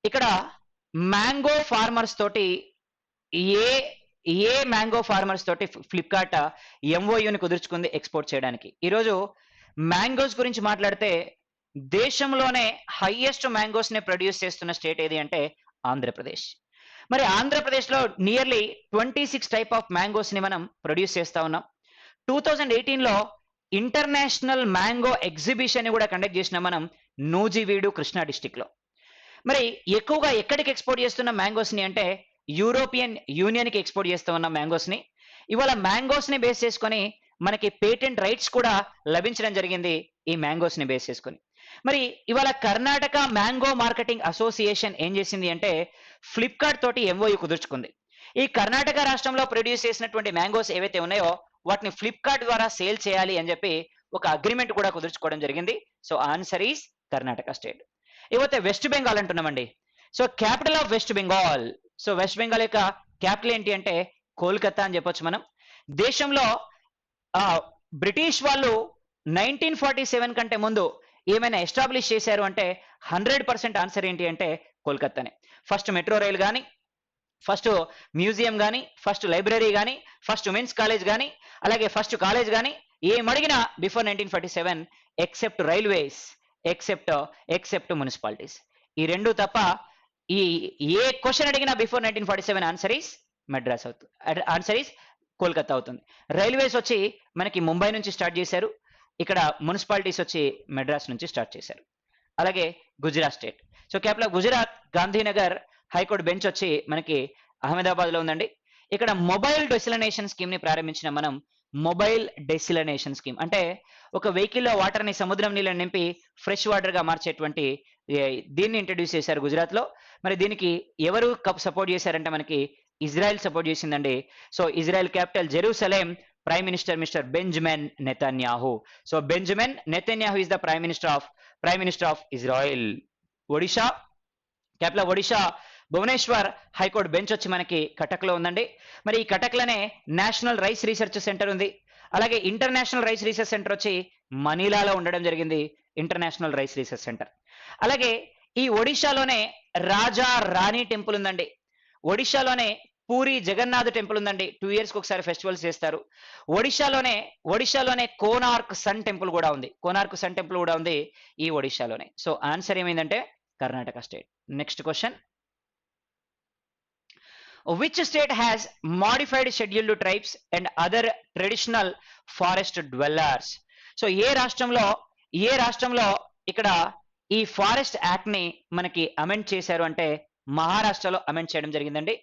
ఇక్కడ మ్యాంగో ఫార్మర్స్ తోటి ఏ మ్యాంగో ఫార్మర్స్ తోటి ఫ్లిప్కార్ట్ ఎంఓయూని కుదుర్చుకుంది ఎక్స్పోర్ట్ చేయడానికి. ఈరోజు మ్యాంగోస్ గురించి మాట్లాడితే దేశంలోనే హైయెస్ట్ మ్యాంగోస్ ని ప్రొడ్యూస్ చేస్తున్న స్టేట్ ఏది అంటే ఆంధ్రప్రదేశ్. మరి ఆంధ్రప్రదేశ్ లో నియర్లీ 26 టైప్ ఆఫ్ మ్యాంగోస్ ని మనం ప్రొడ్యూస్ చేస్తా ఉన్నాం. 2018 లో ఇంటర్నేషనల్ మ్యాంగో ఎగ్జిబిషన్ ని కూడా కండక్ట్ చేసిన మనం నూజివీడు కృష్ణా డిస్టిక్ లో. మరి ఎక్కువగా ఎక్కడికి ఎక్స్పోర్ట్ చేస్తున్న మ్యాంగోస్ ని అంటే యూరోపియన్ యూనియన్ కి ఎక్స్పోర్ట్ చేస్తూ ఉన్న మ్యాంగోస్ ని. ఇవాళ మ్యాంగోస్ ని బేస్ చేసుకొని మనకి పేటెంట్ రైట్స్ కూడా లభించడం జరిగింది ఈ మ్యాంగోస్ ని బేస్ చేసుకొని. మరి ఇవాళ కర్ణాటక మ్యాంగో మార్కెటింగ్ అసోసియేషన్ ఏం చేసింది అంటే ఫ్లిప్కార్ట్ తోటి ఎంఓయూ కుదుర్చుకుంది. ఈ కర్ణాటక రాష్ట్రంలో ప్రొడ్యూస్ చేసినటువంటి మ్యాంగోస్ ఏవైతే ఉన్నాయో వాటిని ఫ్లిప్కార్ట్ ద్వారా సేల్ చేయాలి అని చెప్పి ఒక అగ్రిమెంట్ కూడా కుదుర్చుకోవడం జరిగింది. So answer is Karnataka state. ఇకపోతే వెస్ట్ బెంగాల్ అంటున్నామండి. So capital of West Bengal. So West Bengal యొక్క క్యాపిటల్ ఏంటి అంటే కోల్కతా అని చెప్పొచ్చు మనం. దేశంలో బ్రిటిష్ వాళ్ళు 1947 కంటే ముందు ఏమైనా ఎస్టాబ్లిష్ చేశారు అంటే 100% ఆన్సర్ ఏంటి అంటే కోల్కతానే. ఫస్ట్ మెట్రో రైల్ కానీ, ఫస్ట్ మ్యూజియం కానీ, ఫస్ట్ లైబ్రరీ కానీ, ఫస్ట్ ఉమెన్స్ కాలేజ్ కానీ, అలాగే ఫస్ట్ కాలేజ్ కానీ ఏమడిగినా before 1947 except railways, except municipalities. ఈ రెండు తప్ప ఈ ఏ క్వశ్చన్ అడిగినా బిఫోర్ 1947 ఆన్సర్ ఈస్ మెడ్రాస్ అవుతుంది, ఆన్సర్ ఈస్ కోల్కతా అవుతుంది. రైల్వేస్ వచ్చి మనకి ముంబై నుంచి స్టార్ట్ చేశారు, ఇక్కడ మున్సిపాలిటీస్ వచ్చి మెడ్రాస్ నుంచి స్టార్ట్ చేశారు. అలాగే Gujarat state. So capital of Gujarat Gandhinagar, high court bench వచ్చి మనకి అహ్మదాబాద్ లో ఉందండి. ఇక్కడ మొబైల్ డెసిలినేషన్ స్కీమ్ ని ప్రారంభించిన మనం. మొబైల్ డెసిలినేషన్ స్కీమ్ అంటే ఒక వెహికల్ లో వాటర్ ని సముద్రం నీళ్ళని నింపి ఫ్రెష్ వాటర్ గా మార్చేటువంటి దీన్ని ఇంట్రడ్యూస్ చేశారు గుజరాత్ లో. మరి దీనికి ఎవరు సపోర్ట్ చేశారంటే మనకి ఇజ్రాయెల్ సపోర్ట్ చేసిందండి. So Israel capital Jerusalem, prime minister mister Benjamin Netanyahu. So Benjamin Netanyahu is the prime minister of Israel. Odisha, capital Odisha Bhubaneswar, high court bench వచ్చి మనకి కటక్ లో ఉందండి. మరి ఈ కటక్లోనే నేషనల్ రైస్ రీసెర్చ్ సెంటర్ ఉంది. అలాగే ఇంటర్నేషనల్ రైస్ రీసెర్చ్ సెంటర్ వచ్చి మనీలాలో ఉండడం జరిగింది, ఇంటర్నేషనల్ రైస్ రీసెర్చ్ సెంటర్. అలాగే ఈ ఒడిషాలోనే రాజా రాణి టెంపుల్ ఉందండి. ఒడిషాలోనే పూరి జగన్నాథ్ టెంపుల్ ఉందండి, 2 years కి ఒకసారి ఫెస్టివల్స్ చేస్తారు. ఒడిశాలోనే కోనార్క్ సన్ టెంపుల్ కూడా ఉంది, కోనార్క్ సన్ టెంపుల్ కూడా ఉంది ఈ ఒడిశాలోనే. సో ఆన్సర్ ఏమైందంటే Karnataka state. Next question, which state has modified scheduled tribes and other traditional forest dwellers? So ఏ రాష్ట్రంలో ఇక్కడ ఈ ఫారెస్ట్ యాక్ట్ ని మనకి అమెండ్ చేశారు అంటే మహారాష్ట్రలో అమెండ్ చేయడం జరిగిందండి.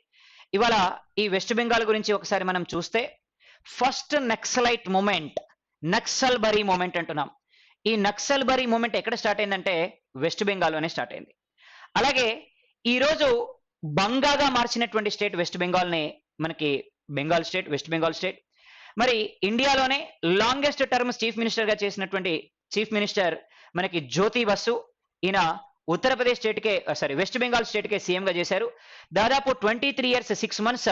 ఇవాళ ఈ వెస్ట్ బెంగాల్ గురించి ఒకసారి మనం చూస్తే, first Naxalite movement, Naxalbari movement అంటున్నాం. ఈ నక్సల్బరీ మూమెంట్ ఎక్కడ స్టార్ట్ అయిందంటే వెస్ట్ బెంగాల్లోనే స్టార్ట్ అయింది. అలాగే ఈరోజు బంగాగా మార్చినటువంటి స్టేట్ వెస్ట్ బెంగాల్ ని మనకి Bengal state, West Bengal state. మరి ఇండియాలోనే లాంగెస్ట్ టర్మ్స్ చీఫ్ మినిస్టర్ గా చేసినటువంటి చీఫ్ మినిస్టర్ మనకి జ్యోతి బసు. ఈయన ఉత్తరప్రదేశ్ స్టేట్ కే వెస్ట్ బెంగాల్ స్టేట్ కే సీఎం గా చేశారు. దాదాపు 23 years 6 months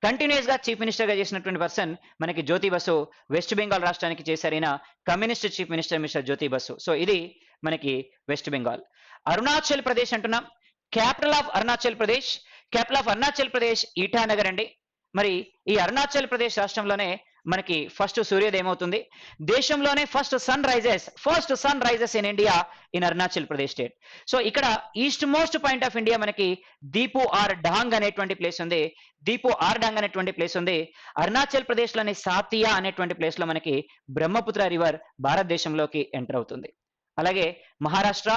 కంటిన్యూస్ గా చీఫ్ మినిస్టర్ గా చేసినటువంటి పర్సన్ మనకి జ్యోతి బసు వెస్ట్ బెంగాల్ రాష్ట్రానికి చేశారు. ఈయన కమ్యూనిస్ట్ చీఫ్ మినిస్టర్ మిస్టర్ జ్యోతి బసు. సో ఇది మనకి వెస్ట్ బెంగాల్. అరుణాచల్ ప్రదేశ్ అంటున్నాం. క్యాపిటల్ ఆఫ్ అరుణాచల్ ప్రదేశ్ ఈటానగర్ అండి. మరి ఈ అరుణాచల్ ప్రదేశ్ రాష్ట్రంలోనే మనకి ఫస్ట్ సూర్యోదయం అవుతుంది. దేశంలోనే first sun rises in India in Arunachal Pradesh state. So ఇక్కడ east most point of India మనకి దీపు ఆర్ డాంగ్ అనేటువంటి ప్లేస్ ఉంది. అరుణాచల్ ప్రదేశ్ లోని సాతియా అనేటువంటి ప్లేస్ లో మనకి బ్రహ్మపుత్ర రివర్ భారతదేశంలోకి ఎంటర్ అవుతుంది. అలాగే Maharashtra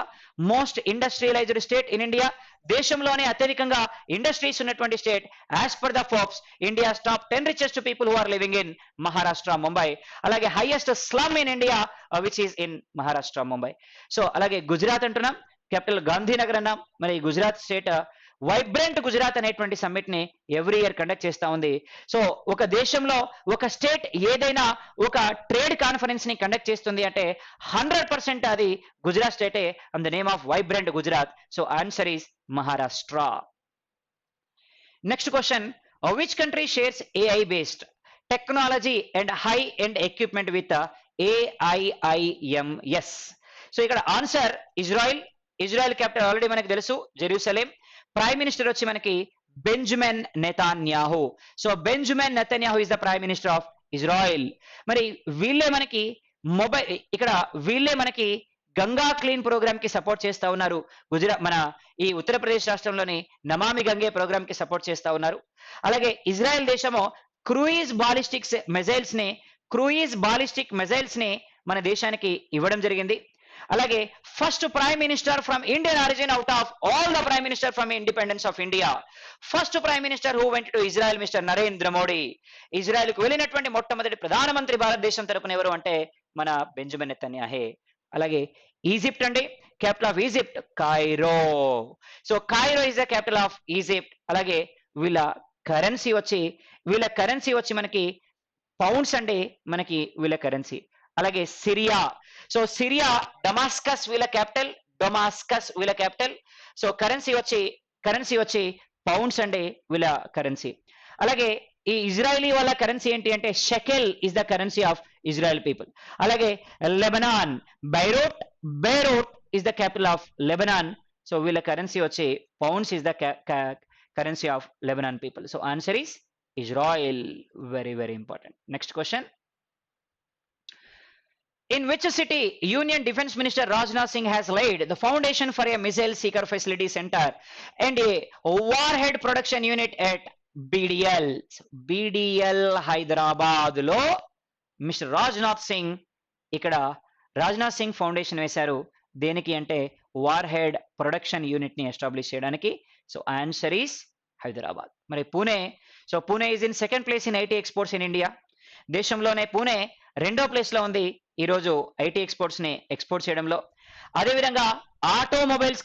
most industrialized state in India, దేశంలోనే అత్యధికంగా ఇండస్ట్రీస్ ఉన్నటువంటి state. As per the Forbes India's top 10 richest people who are living in Maharashtra, Mumbai. అలాగే highest slum in India which is in Maharashtra, Mumbai. So అలాగే గుజరాత్ అంటున్నాం, క్యాపిటల్ గాంధీనగర్ అన్నాం. మరి గుజరాత్ స్టేట్ వైబ్రెంట్ గుజరాత్ అనేటువంటి సమ్మిట్ ని ఎవ్రీ ఇయర్ కండక్ట్ చేస్తా ఉంది. సో ఒక దేశంలో ఒక స్టేట్ ఏదైనా ఒక ట్రేడ్ కాన్ఫరెన్స్ ని కండక్ట్ చేస్తుంది అంటే 100% అది గుజరాత్ స్టేటే. And the name of vibrant Gujarat. So answer is Maharashtra. Next question, which country shares AI based technology and high end equipment with AIIMS? So ఇక్కడ ఆన్సర్ ఇజ్రాయెల్ క్యాపిటల్ ఆల్రెడీ మనకి తెలుసు, జెరూసలేం. ప్రైమ్ మినిస్టర్ వచ్చి మనకి Benjamin Netanyahu. So Benjamin Netanyahu is the prime minister of Israel. మరి వీళ్ళే మనకి Ganga clean programme కి support చేస్తా ఉన్నారు. మన ఈ ఉత్తరప్రదేశ్ రాష్ట్రంలోని నమామి గంగే ప్రోగ్రామ్ కి సపోర్ట్ చేస్తా ఉన్నారు. అలాగే ఇజ్రాయెల్ దేశము క్రూయిజ్ బాలిస్టిక్ మిజైల్స్ ని మన దేశానికి ఇవ్వడం జరిగింది. అలాగే first prime minister from Indian origin out of all the prime minister from independence of India, first prime minister who went to Israel mister Narendra Modi. Israel కు వెళ్ళినటువంటి మొట్టమొదటి ప్రధానమంత్రి భారతదేశం తరపున ఎవరు అంటే మన బెంజమిన్ నెతన్యాహే. అలాగే ఈజిప్ట్ అండి, capital of Egypt Cairo. So Cairo is the capital of Egypt. అలాగే వీళ్ళ కరెన్సీ వచ్చి మనకి పౌండ్స్ అండి, మనకి వీళ్ళ కరెన్సీ. అలాగే సిరియా, సో సిరియా డమాస్కస్ వీళ్ళ క్యాపిటల్. సో కరెన్సీ వచ్చి పౌండ్స్ అండి వీళ్ళ కరెన్సీ. అలాగే ఈ ఇజ్రాయలీ వాళ్ళ కరెన్సీ ఏంటి అంటే shekel is the currency of Israel people. అలాగే Lebanon Beirut is the capital of Lebanon. So వీళ్ళ కరెన్సీ వచ్చి pounds is the currency of Lebanon people. So answer is Israel. Very very important. Next question, in which city Union Defense Minister Rajnath Singh has laid the foundation for a missile seeker facility center and a warhead production unit at BDL Hyderabad లో mister Rajnath Singh ఇక్కడ Rajnath Singh foundation వేశారు. దేనికి అంటే warhead production unit ని establish చేయడానికి. So answer is Hyderabad. మరి Pune is in second place in IT exports in India. దేశంలోనే పూణే 2వ ప్లేస్ లో ఉంది ఈరోజు ఐటీ ఎక్స్పోర్ట్స్ ని ఎక్స్పోర్ట్ చేయడంలో. అదేవిధంగా ఆటోమొబైల్స్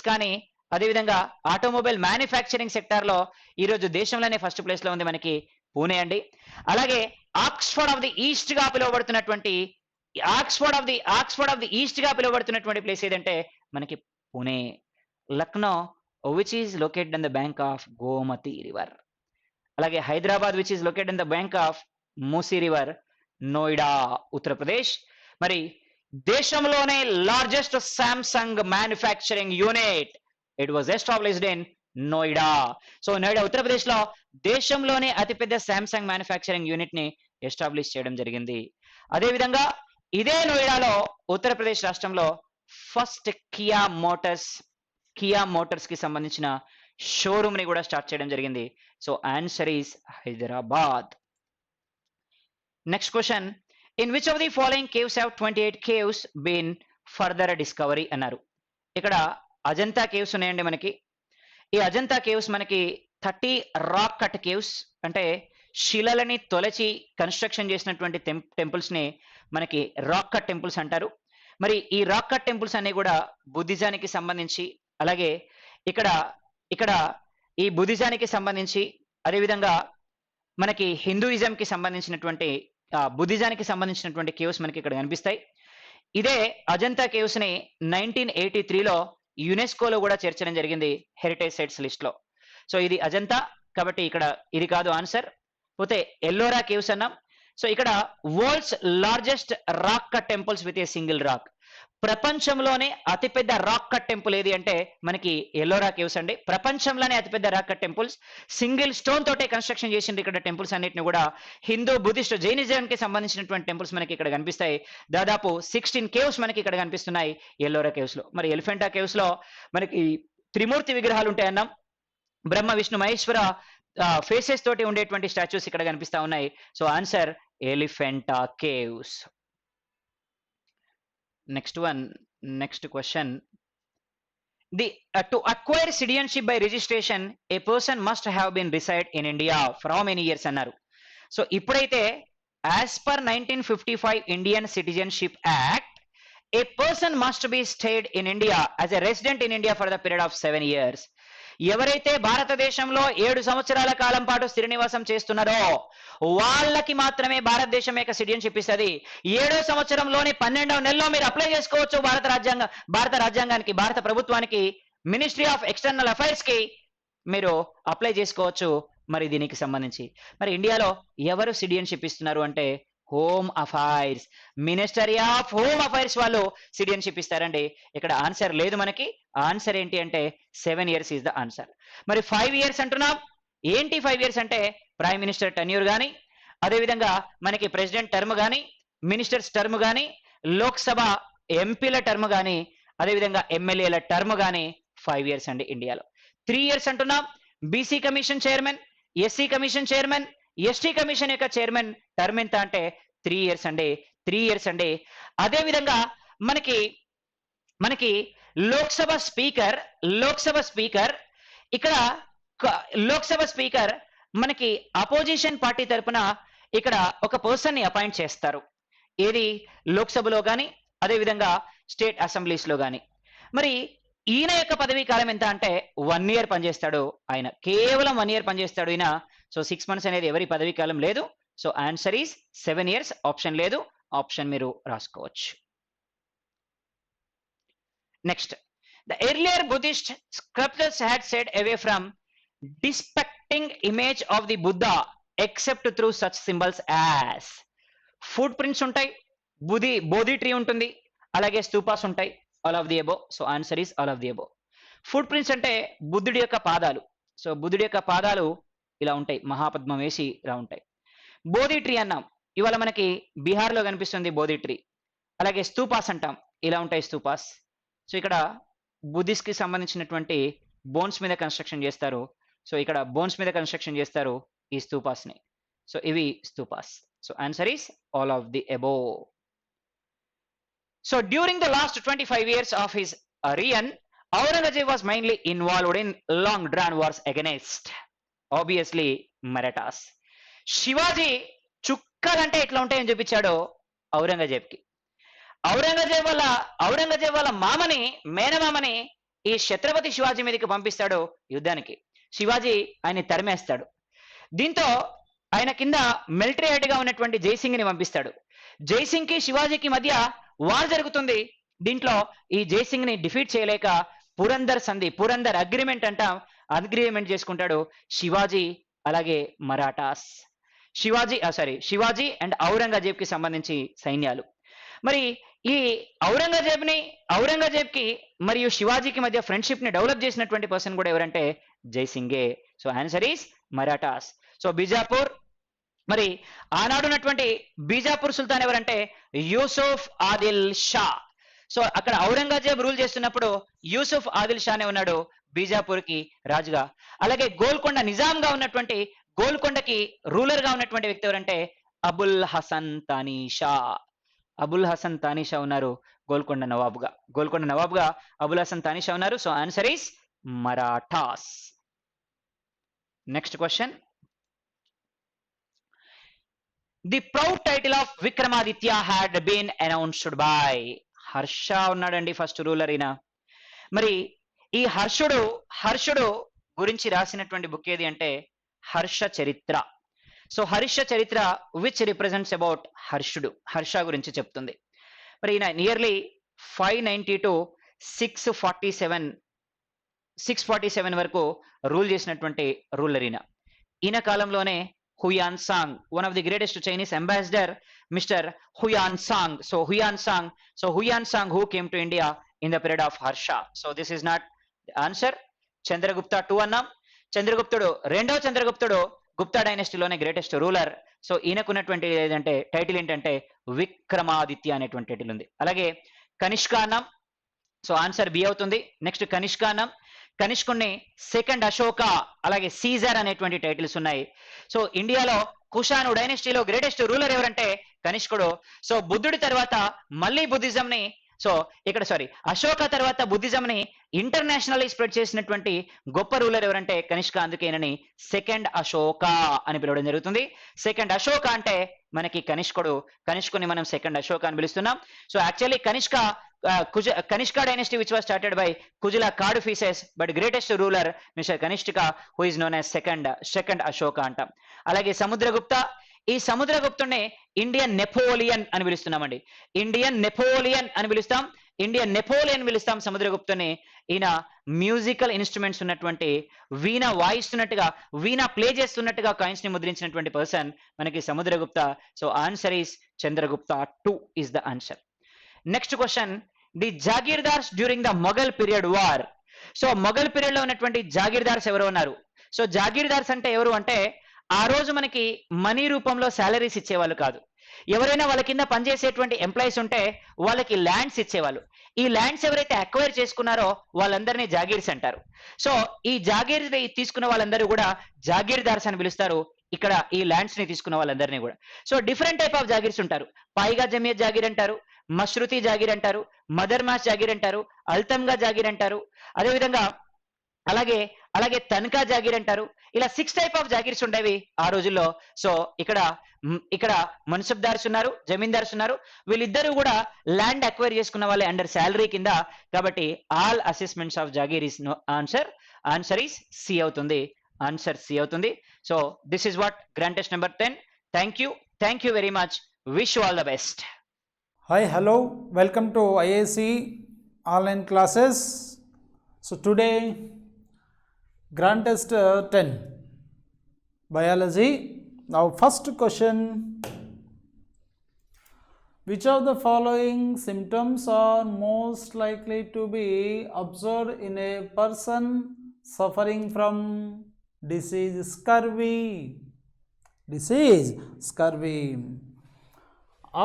కానీ అదేవిధంగా ఆటోమొబైల్ మ్యానుఫ్యాక్చరింగ్ సెక్టార్ లో ఈరోజు దేశంలోనే ఫస్ట్ ప్లేస్ లో ఉంది మనకి పూణే అండి. అలాగే ఆక్స్ఫర్డ్ ఆఫ్ ది ఈస్ట్ గా పిలువబడుతున్నటువంటి ప్లేస్ ఏదంటే మనకి Pune. Lucknow which is located in the bank of Gomti river. అలాగే Hyderabad which is located in the bank of Musi river, Noida, Uttar Pradesh. మరి దేశంలోనే largest Samsung manufacturing unit, it was established in Noida. So Noida Uttar Pradesh లో దేశంలోనే అతిపెద్ద శాంసంగ్ మ్యానుఫ్యాక్చరింగ్ యూనిట్ ని ఎస్టాబ్లిష్ చేయడం జరిగింది. అదేవిధంగా ఇదే నోయిడాలో ఉత్తరప్రదేశ్ రాష్ట్రంలో ఫస్ట్ కియా మోటార్స్ కి సంబంధించిన షోరూమ్ ని కూడా స్టార్ట్ చేయడం జరిగింది. So answer is Hyderabad. Next question, in which of the following caves have 28 caves been further discovery అన్నారు. ఇక్కడ అజంతా కేవ్స్ ఉన్నాయండి మనకి. ఈ అజంతా కేవ్స్ మనకి 30 రాక్ కట్ కేవ్స్, అంటే శిలలని తొలచి కన్స్ట్రక్షన్ చేసినటువంటి టెంపుల్స్ ని మనకి రాక్ కట్ టెంపుల్స్ అంటారు. మరి ఈ రాక్ కట్ టెంపుల్స్ అన్ని కూడా బుద్ధిజానికి సంబంధించి, అలాగే ఇక్కడ ఇక్కడ ఈ బుద్ధిజానికి సంబంధించి, అదేవిధంగా మనకి హిందూయిజం కి సంబంధించినటువంటి బుద్ధిజానికి సంబంధించినటువంటి కేవ్స్ మనకి ఇక్కడ కనిపిస్తాయి. ఇదే అజంతా కేవ్స్ ని 1983లో యునెస్కోలో కూడా చేర్చడం జరిగింది హెరిటేజ్ సైట్స్ లిస్ట్ లో. సో ఇది అజంతా కాబట్టి ఇక్కడ ఇది కాదు ఆన్సర్. పోతే ఎల్లోరా కేవ్స్ అన్నాం. సో ఇక్కడ world's largest rock cut temples with a single rock. ప్రపంచంలోనే అతిపెద్ద రాక్ కట్ టెంపుల్ ఏది అంటే మనకి ఎల్లోరా కేవ్స్ అండి. ప్రపంచంలోనే అతిపెద్ద rock cut temples, single stone తోటే కన్స్ట్రక్షన్ చేసింది ఇక్కడ టెంపుల్స్ అన్నిటిని కూడా. హిందూ, బుద్ధిస్ట్, జైనిజం కి సంబంధించినటువంటి టెంపుల్స్ మనకి ఇక్కడ కనిపిస్తాయి. దాదాపు 16 కేవ్స్ మనకి ఇక్కడ కనిపిస్తున్నాయి ఎల్లోరా కేవ్స్ లో. మరి ఎలిఫెంటా కేవ్స్ లో మనకి త్రిమూర్తి విగ్రహాలు ఉంటాయన్నాం. బ్రహ్మ, విష్ణు, మహేశ్వర ఫేసెస్ తోటి ఉండేటువంటి స్టాచ్యూస్ ఇక్కడ కనిపిస్తా ఉన్నాయి. So answer Elephanta caves. Next question, to acquire citizenship by registration a person must have been reside in India for how many years అన్నారు. సో ఇప్పుడైతే as per 1955 Indian Citizenship Act a person must be stayed in India as a resident in India for the period of 7 years. ఎవరైతే భారతదేశంలో 7 సంవత్సరాల కాలం పాటు స్థిర నివాసం చేస్తున్నారో వాళ్ళకి మాత్రమే భారతదేశం యొక్క సిటిజన్షిప్ ఇస్తుంది. 7వ సంవత్సరంలోని 12వ నెలలో మీరు అప్లై చేసుకోవచ్చు భారత రాజ్యాంగానికి, భారత ప్రభుత్వానికి, మినిస్ట్రీ ఆఫ్ ఎక్స్టర్నల్ అఫైర్స్ కి మీరు అప్లై చేసుకోవచ్చు. మరి దీనికి సంబంధించి మరి ఇండియాలో ఎవరు సిటిజన్షిప్ ఇస్తున్నారు అంటే home affairs, ministry of home affairs వాళ్ళు సిటిజన్షిప్ ఇస్తారండి. ఇక్కడ ఆన్సర్ లేదు మనకి. ఆన్సర్ ఏంటి అంటే 7 years ఈజ్ ద ఆన్సర్. మరి 5 years అంటున్నాం. ఏంటి 5 years అంటే ప్రైమ్ మినిస్టర్ టెన్యూర్ కానీ, అదేవిధంగా మనకి ప్రెసిడెంట్ టర్మ్ కానీ, మినిస్టర్స్ టర్మ్ కానీ, లోక్సభ ఎంపీల టర్మ్ కానీ, అదేవిధంగా ఎమ్మెల్యేల టర్మ్ కానీ 5 years అండి ఇండియాలో. 3 years అంటున్నాం. BC commission chairman, SC commission chairman, ST commission యొక్క చైర్మన్ టర్మ్ ఎంత అంటే 3 years అండి. 3 years అండి. అదేవిధంగా మనకి లోక్సభ స్పీకర్ ఇక్కడ లోక్సభ స్పీకర్ మనకి అపోజిషన్ పార్టీ తరపున ఇక్కడ ఒక పర్సన్ ని అపాయింట్ చేస్తారు. ఏది లోక్సభలో కానీ, అదేవిధంగా స్టేట్ అసెంబ్లీస్ లో కానీ. మరి ఈయన యొక్క పదవీ కాలం ఎంత అంటే 1 year పనిచేస్తాడు ఆయన. కేవలం 1 year పనిచేస్తాడు ఈయన. సో 6 months అనేది ఎవరి పదవీ కాలం లేదు. So answer is 7 years. Option లేదు, ఆప్షన్ మీరు రాసుకోవచ్చు. Next, the earlier Buddhist scriptures had said away from depicting image of the Buddha except through such symbols as. Footprints ఉంటాయి, బోధి ట్రీ ఉంటుంది, అలాగే స్తూపాస్ ఉంటాయి. All of the above. So answer is all of the above. Footprints అంటే బుద్ధుడి యొక్క పాదాలు. So బుద్ధుడి యొక్క పాదాలు ఇలా ఉంటాయి, మహాపద్మం వేసి ఇలా ఉంటాయి. బోధి ట్రీ అన్నాం, ఇవాళ మనకి బీహార్లో కనిపిస్తుంది బోధి ట్రీ. అలాగే స్తూపాస్ అంటాం, ఇలా ఉంటాయి స్తూపాస్. సో ఇక్కడ బుద్ధిస్ట్ కి సంబంధించినటువంటి బోన్స్ మీద కన్స్ట్రక్షన్ చేస్తారు. సో ఇక్కడ బోన్స్ మీద కన్స్ట్రక్షన్ చేస్తారు ఈ స్తూపాస్ ని. సో ఇవి స్తూపాస్. So answer is all of the above. So during the last 25 years of his reign, Aurangzeb was mainly involved in long drawn wars against obviously Marathas. Shivaji చుక్కలంటే ఎట్లా ఉంటాయని చూపించాడు ఔరంగజేబ్కి. ఔరంగజేబ్ వాళ్ళ మేనమామని ఈ ఛత్రపతి శివాజీ మీదకి పంపిస్తాడు యుద్ధానికి. శివాజీ ఆయన తరిమేస్తాడు. దీంతో ఆయన కింద మిలిటరీ హెడ్ గా ఉన్నటువంటి జైసింగ్ ని పంపిస్తాడు. జైసింగ్ కి శివాజీకి మధ్య వార్ జరుగుతుంది. దీంట్లో ఈ జైసింగ్ ని డిఫీట్ చేయలేక పురందర్ అగ్రిమెంట్ అంటాం, అగ్రిమెంట్ చేసుకుంటాడు శివాజీ అలాగే మరాఠాస్. శివాజీ అండ్ ఔరంగజేబ్ కి సంబంధించి సైన్యాలు. మరి ఈ ఔరంగజేబ్ కి మరియు శివాజీకి మధ్య ఫ్రెండ్షిప్ ని డెవలప్ చేసినటువంటి పర్సన్ కూడా ఎవరంటే జైసింగే. So answer is Marathas. So Bijapur, మరి ఆనాడున్నటువంటి బీజాపూర్ సుల్తాన్ ఎవరంటే యూసుఫ్ ఆదిల్ షా. సో అక్కడ ఔరంగజేబ్ రూల్ చేస్తున్నప్పుడు యూసుఫ్ ఆదిల్ షానే ఉన్నాడు బీజాపూర్కి రాజుగా. అలాగే గోల్కొండ నిజాంగా ఉన్నటువంటి గోల్కొండకి రూలర్ గా ఉన్నటువంటి వ్యక్తి ఎవరంటే అబుల్ హసన్ తానీషా. అబుల్ హసన్ తానీషా ఉన్నారు గోల్కొండ నవాబుగా. గోల్కొండ నవాబుగా అబుల్ హసన్ తానీషా ఉన్నారు. So answer is Marathas. Next question. The proud title of Vikramaditya had been announced by. Harsha ఉన్నాడండి ఫస్ట్ రూలర్ ఈయన. మరి ఈ హర్షుడు గురించి రాసినటువంటి బుక్ ఏది అంటే హర్ష చరిత్ర. సో హర్ష చరిత్ర విచ్ రిప్రజెంట్స్ అబౌట్ హర్ష గురించి చెప్తుంది. మరి ఈయన నియర్లీ 590 to 647 వరకు రూల్ చేసినటువంటి రూలర్ ఈయన కాలంలోనే Hiuen Tsang, one of the greatest Chinese ambassador, mister Hiuen Tsang. So Hiuen Tsang who came to India in the period of Harsha. So this is not answer. Chandragupta 2 అన్నాం. రెండవ చంద్రగుప్తుడు Gupta డైనెస్టీలోనే greatest ruler. So ఈయనకున్నటువంటి ఏదంటే title ఏంటంటే విక్రమాదిత్య అనేటువంటి title ఉంది. అలాగే కనిష్క అన్నాం. So answer B అవుతుంది. Next Kanishka అన్నాం. కనిష్కుణ్ణి సెకండ్ అశోక, అలాగే సీజర్ అనేటువంటి టైటిల్స్ ఉన్నాయి. సో ఇండియాలో కుషాను డైనెస్టీలో గ్రేటెస్ట్ రూలర్ ఎవరంటే కనిష్కుడు. సో బుద్ధుడి తర్వాత మళ్ళీ బుద్ధిజం ని, సో ఇక్కడ అశోక తర్వాత బుద్ధిజం ని ఇంటర్నేషనల్ స్ప్రెడ్ చేసినటువంటి గొప్ప రూలర్ ఎవరంటే కనిష్క. అందుకేనని సెకండ్ అశోక అని పిలవడం జరుగుతుంది. సెకండ్ అశోక అంటే మనకి కనిష్కుని మనం సెకండ్ అశోక అని పిలుస్తున్నాం. So actually Kanishka dynasty which was started by Kujula Kadphises, but greatest ruler mister Kanishka who is known as second Ashoka అంటాం. అలాగే సముద్రగుప్త, ఈ సముద్రగుప్తుడిని ఇండియన్ నెపోలియన్ అని పిలుస్తున్నామండి. ఇండియన్ నెపోలియన్ పిలుస్తాం సముద్రగుప్తుని. ఈయన మ్యూజికల్ ఇన్స్ట్రుమెంట్స్ ఉన్నటువంటి వీణ వాయిస్తున్నట్టుగా, వీణ ప్లే చేస్తున్నట్టుగా కాయిన్స్ ని ముద్రించినటువంటి పర్సన్ మనకి Samudragupta. So answer is Chandragupta 2 is the answer. Next question. The jagirdars during the Mughal period war. So Mughal period లో ఉన్నటువంటి జాగీర్దార్స్ ఎవరు ఉన్నారు? సో జాగీర్దార్స్ అంటే ఎవరు అంటే ఆ రోజు మనకి మనీ రూపంలో శాలరీస్ ఇచ్చేవాళ్ళు కాదు. ఎవరైనా వాళ్ళ కింద పనిచేసేటువంటి ఎంప్లాయీస్ ఉంటే వాళ్ళకి ల్యాండ్స్ ఇచ్చేవాళ్ళు. ఈ ల్యాండ్స్ ఎవరైతే అక్వైర్ చేసుకున్నారో వాళ్ళందరినీ జాగీర్స్ అంటారు. సో ఈ జాగీర్ తీసుకున్న వాళ్ళందరూ కూడా జాగీర్దార్స్ అని పిలుస్తారు. ఇక్కడ ఈ ల్యాండ్స్ ని తీసుకున్న వాళ్ళందరినీ కూడా. So different type of jagirs ఉంటారు. పైగా జమియత్ జాగీర్ అంటారు, మష్రూతి జాగీర్ అంటారు, మదర్మాస్ జాగీర్ అంటారు, అల్తమ్గా జాగీర్ అంటారు, అదేవిధంగా అలాగే తన్కా జాగీర్ అంటారు. ఇలా 6 టైప్ ఆఫ్ జాగీర్స్ ఉండేవి ఆ రోజుల్లో. సో ఇక్కడ మన్సబ్దార్స్ ఉన్నారు, జమీందార్స్ ఉన్నారు. వీళ్ళిద్దరూ కూడా ల్యాండ్ అక్వైర్ చేసుకున్న వాళ్ళే అండర్ శాలరీ కింద. కాబట్టి all assessments of jagir is no answer is C అవుతుంది. ఆన్సర్ సి అవుతుంది. So this is what grand test number 10. Thank you very much. Wish you all the best. Hi, hello, welcome to IAC online classes. So today Grand Test 10 Biology. Now first question, which of the following symptoms are most likely to be observed in a person suffering from disease scurvy?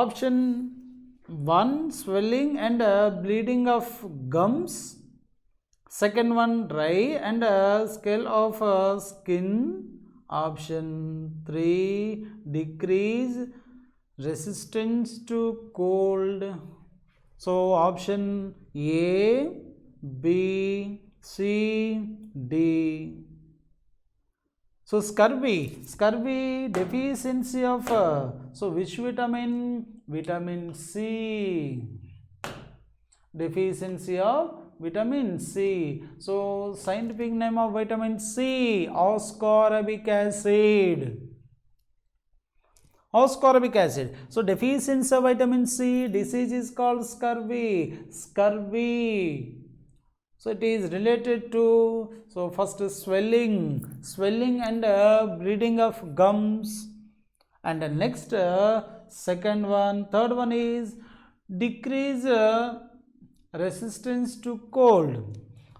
Option 1, swelling and bleeding of gums. Second one, dry and scale of skin. Option 3, decrease resistance to cold. So option A, B, C, D. So scurvy deficiency of so which vitamin? Vitamin C. Deficiency of vitamin C. So scientific name of vitamin C, ascorbic acid. So deficiency of vitamin C, disease is called scurvy. So it is related to, so first swelling and bleeding of gums, and the next third one is decrease resistance to cold.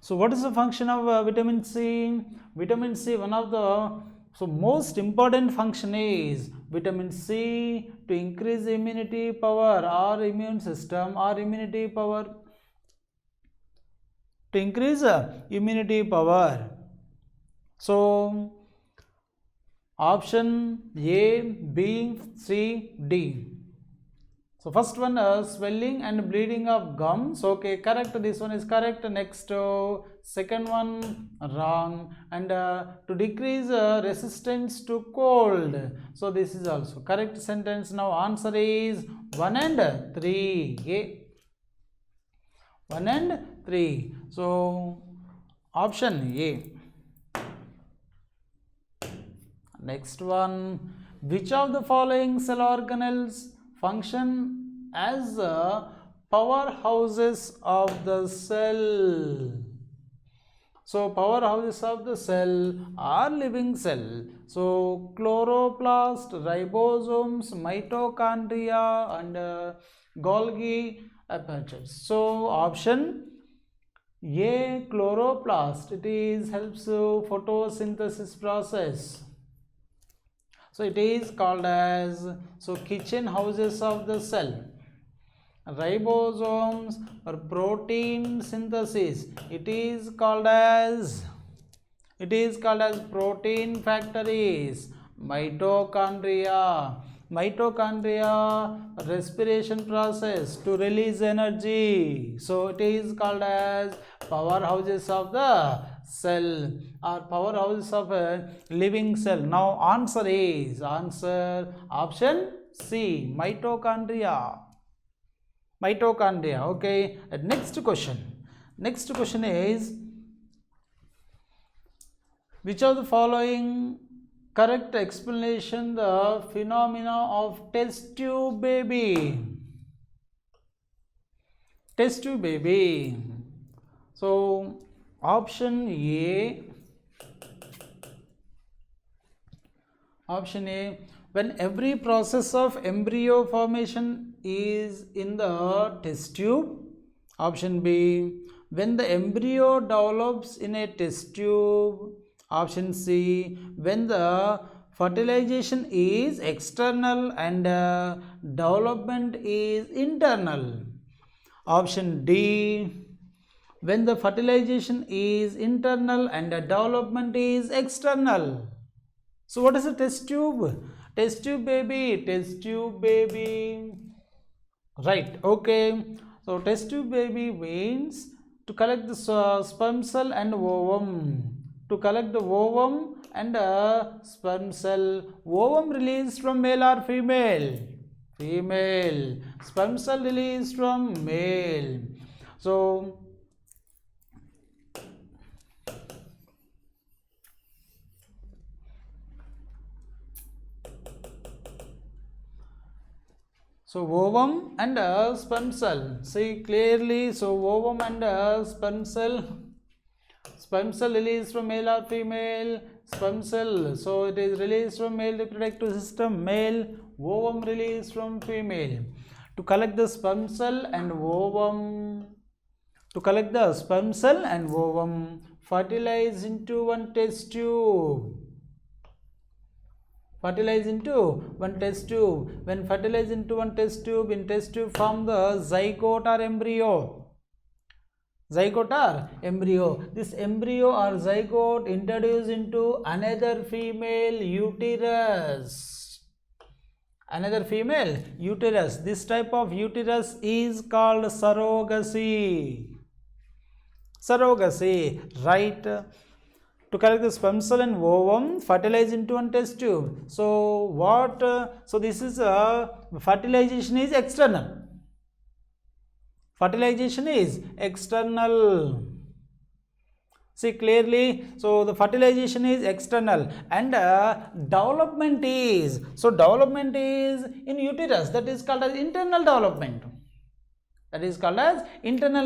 So what is the function of vitamin C? Vitamin C, one of the most important function is vitamin C to increase immunity power or immune system or immunity power, to increase immunity power. So option A, B, C, D. So first one, swelling and bleeding of gums. Okay, correct. This one is correct. Next, second one wrong. And to decrease resistance to cold. So this is also correct sentence. Now answer is 1 and 3. Okay. 1 and 3. So option A. Next one, which of the following cell organelles function as powerhouses of the cell? So powerhouses of the cell are living cell. So chloroplast, ribosomes, mitochondria and Golgi apparatus. So option A, chloroplast, it is helps photosynthesis process. So it is called as kitchen houses of the cell. Ribosomes or protein synthesis, it is called as protein factories. Mitochondria, respiration process to release energy. So it is called as powerhouses of the cell or powerhouses of a living cell. Now answer is option C, mitochondria. Okay. Next question is, which of the following correct explanation the phenomena of test tube baby? So option A, when every process of embryo formation is in the test tube. Option B, when the embryo develops in a test tube. Option C, when the fertilization is external and development is internal. Option D, when the fertilization is internal and the development is external. So what is a test tube? Test tube baby. Right, okay. So test tube baby means to collect the sperm cell and ovum. To collect the ovum and sperm cell. Ovum released from male or female? Female. Sperm cell released from male. So ovum and sperm cell. See clearly. So ovum and sperm cell released from male or female? Sperm cell. So it is released from male reproductive system, male. Ovum released from female. To collect the sperm cell and ovum, fertilize into one test tube. When fertilize into one test tube, in test tube form the zygote or embryo. This embryo or zygote introduced into another female uterus. This type of uterus is called surrogacy. Right? To collect the sperm cell and ovum, fertilize into one test tube. So what? So this is fertilization is external. See clearly. So the fertilization is external and development is in uterus. That is called as internal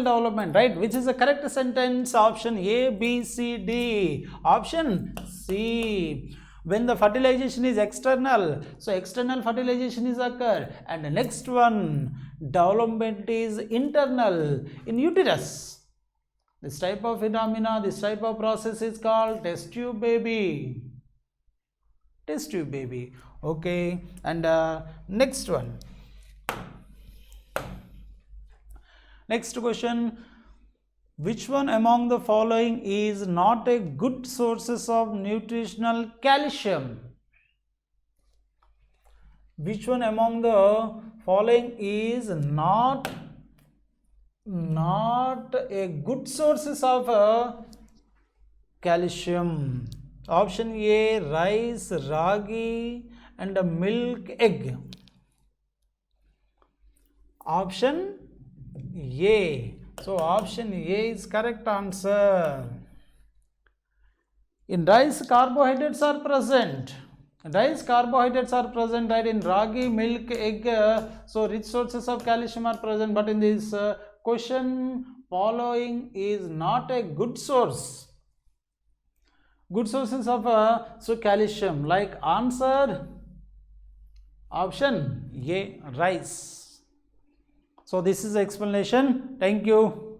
development. Right? Which is the correct sentence? Option A, B, C, D. Option C. When the fertilization is external, so external fertilization is occurred, and the next one, development is internal in uterus. This type of phenomena, this type of process is called test tube baby. Test tube baby. Okay, and next one. Next question. Which one among the following is not a good sources of nutritional calcium? Which one among the following is not a good sources of calcium? Option A, rice, ragi and a milk egg. Option A. So option A is correct answer. In rice, carbohydrates are present. Rice carbohydrates are present, right? In ragi, milk, egg, so rich sources of calcium are present. But in this question, following is not a good source. Good sources of so calcium, like answer option A, rice. So this is the explanation. Thank you.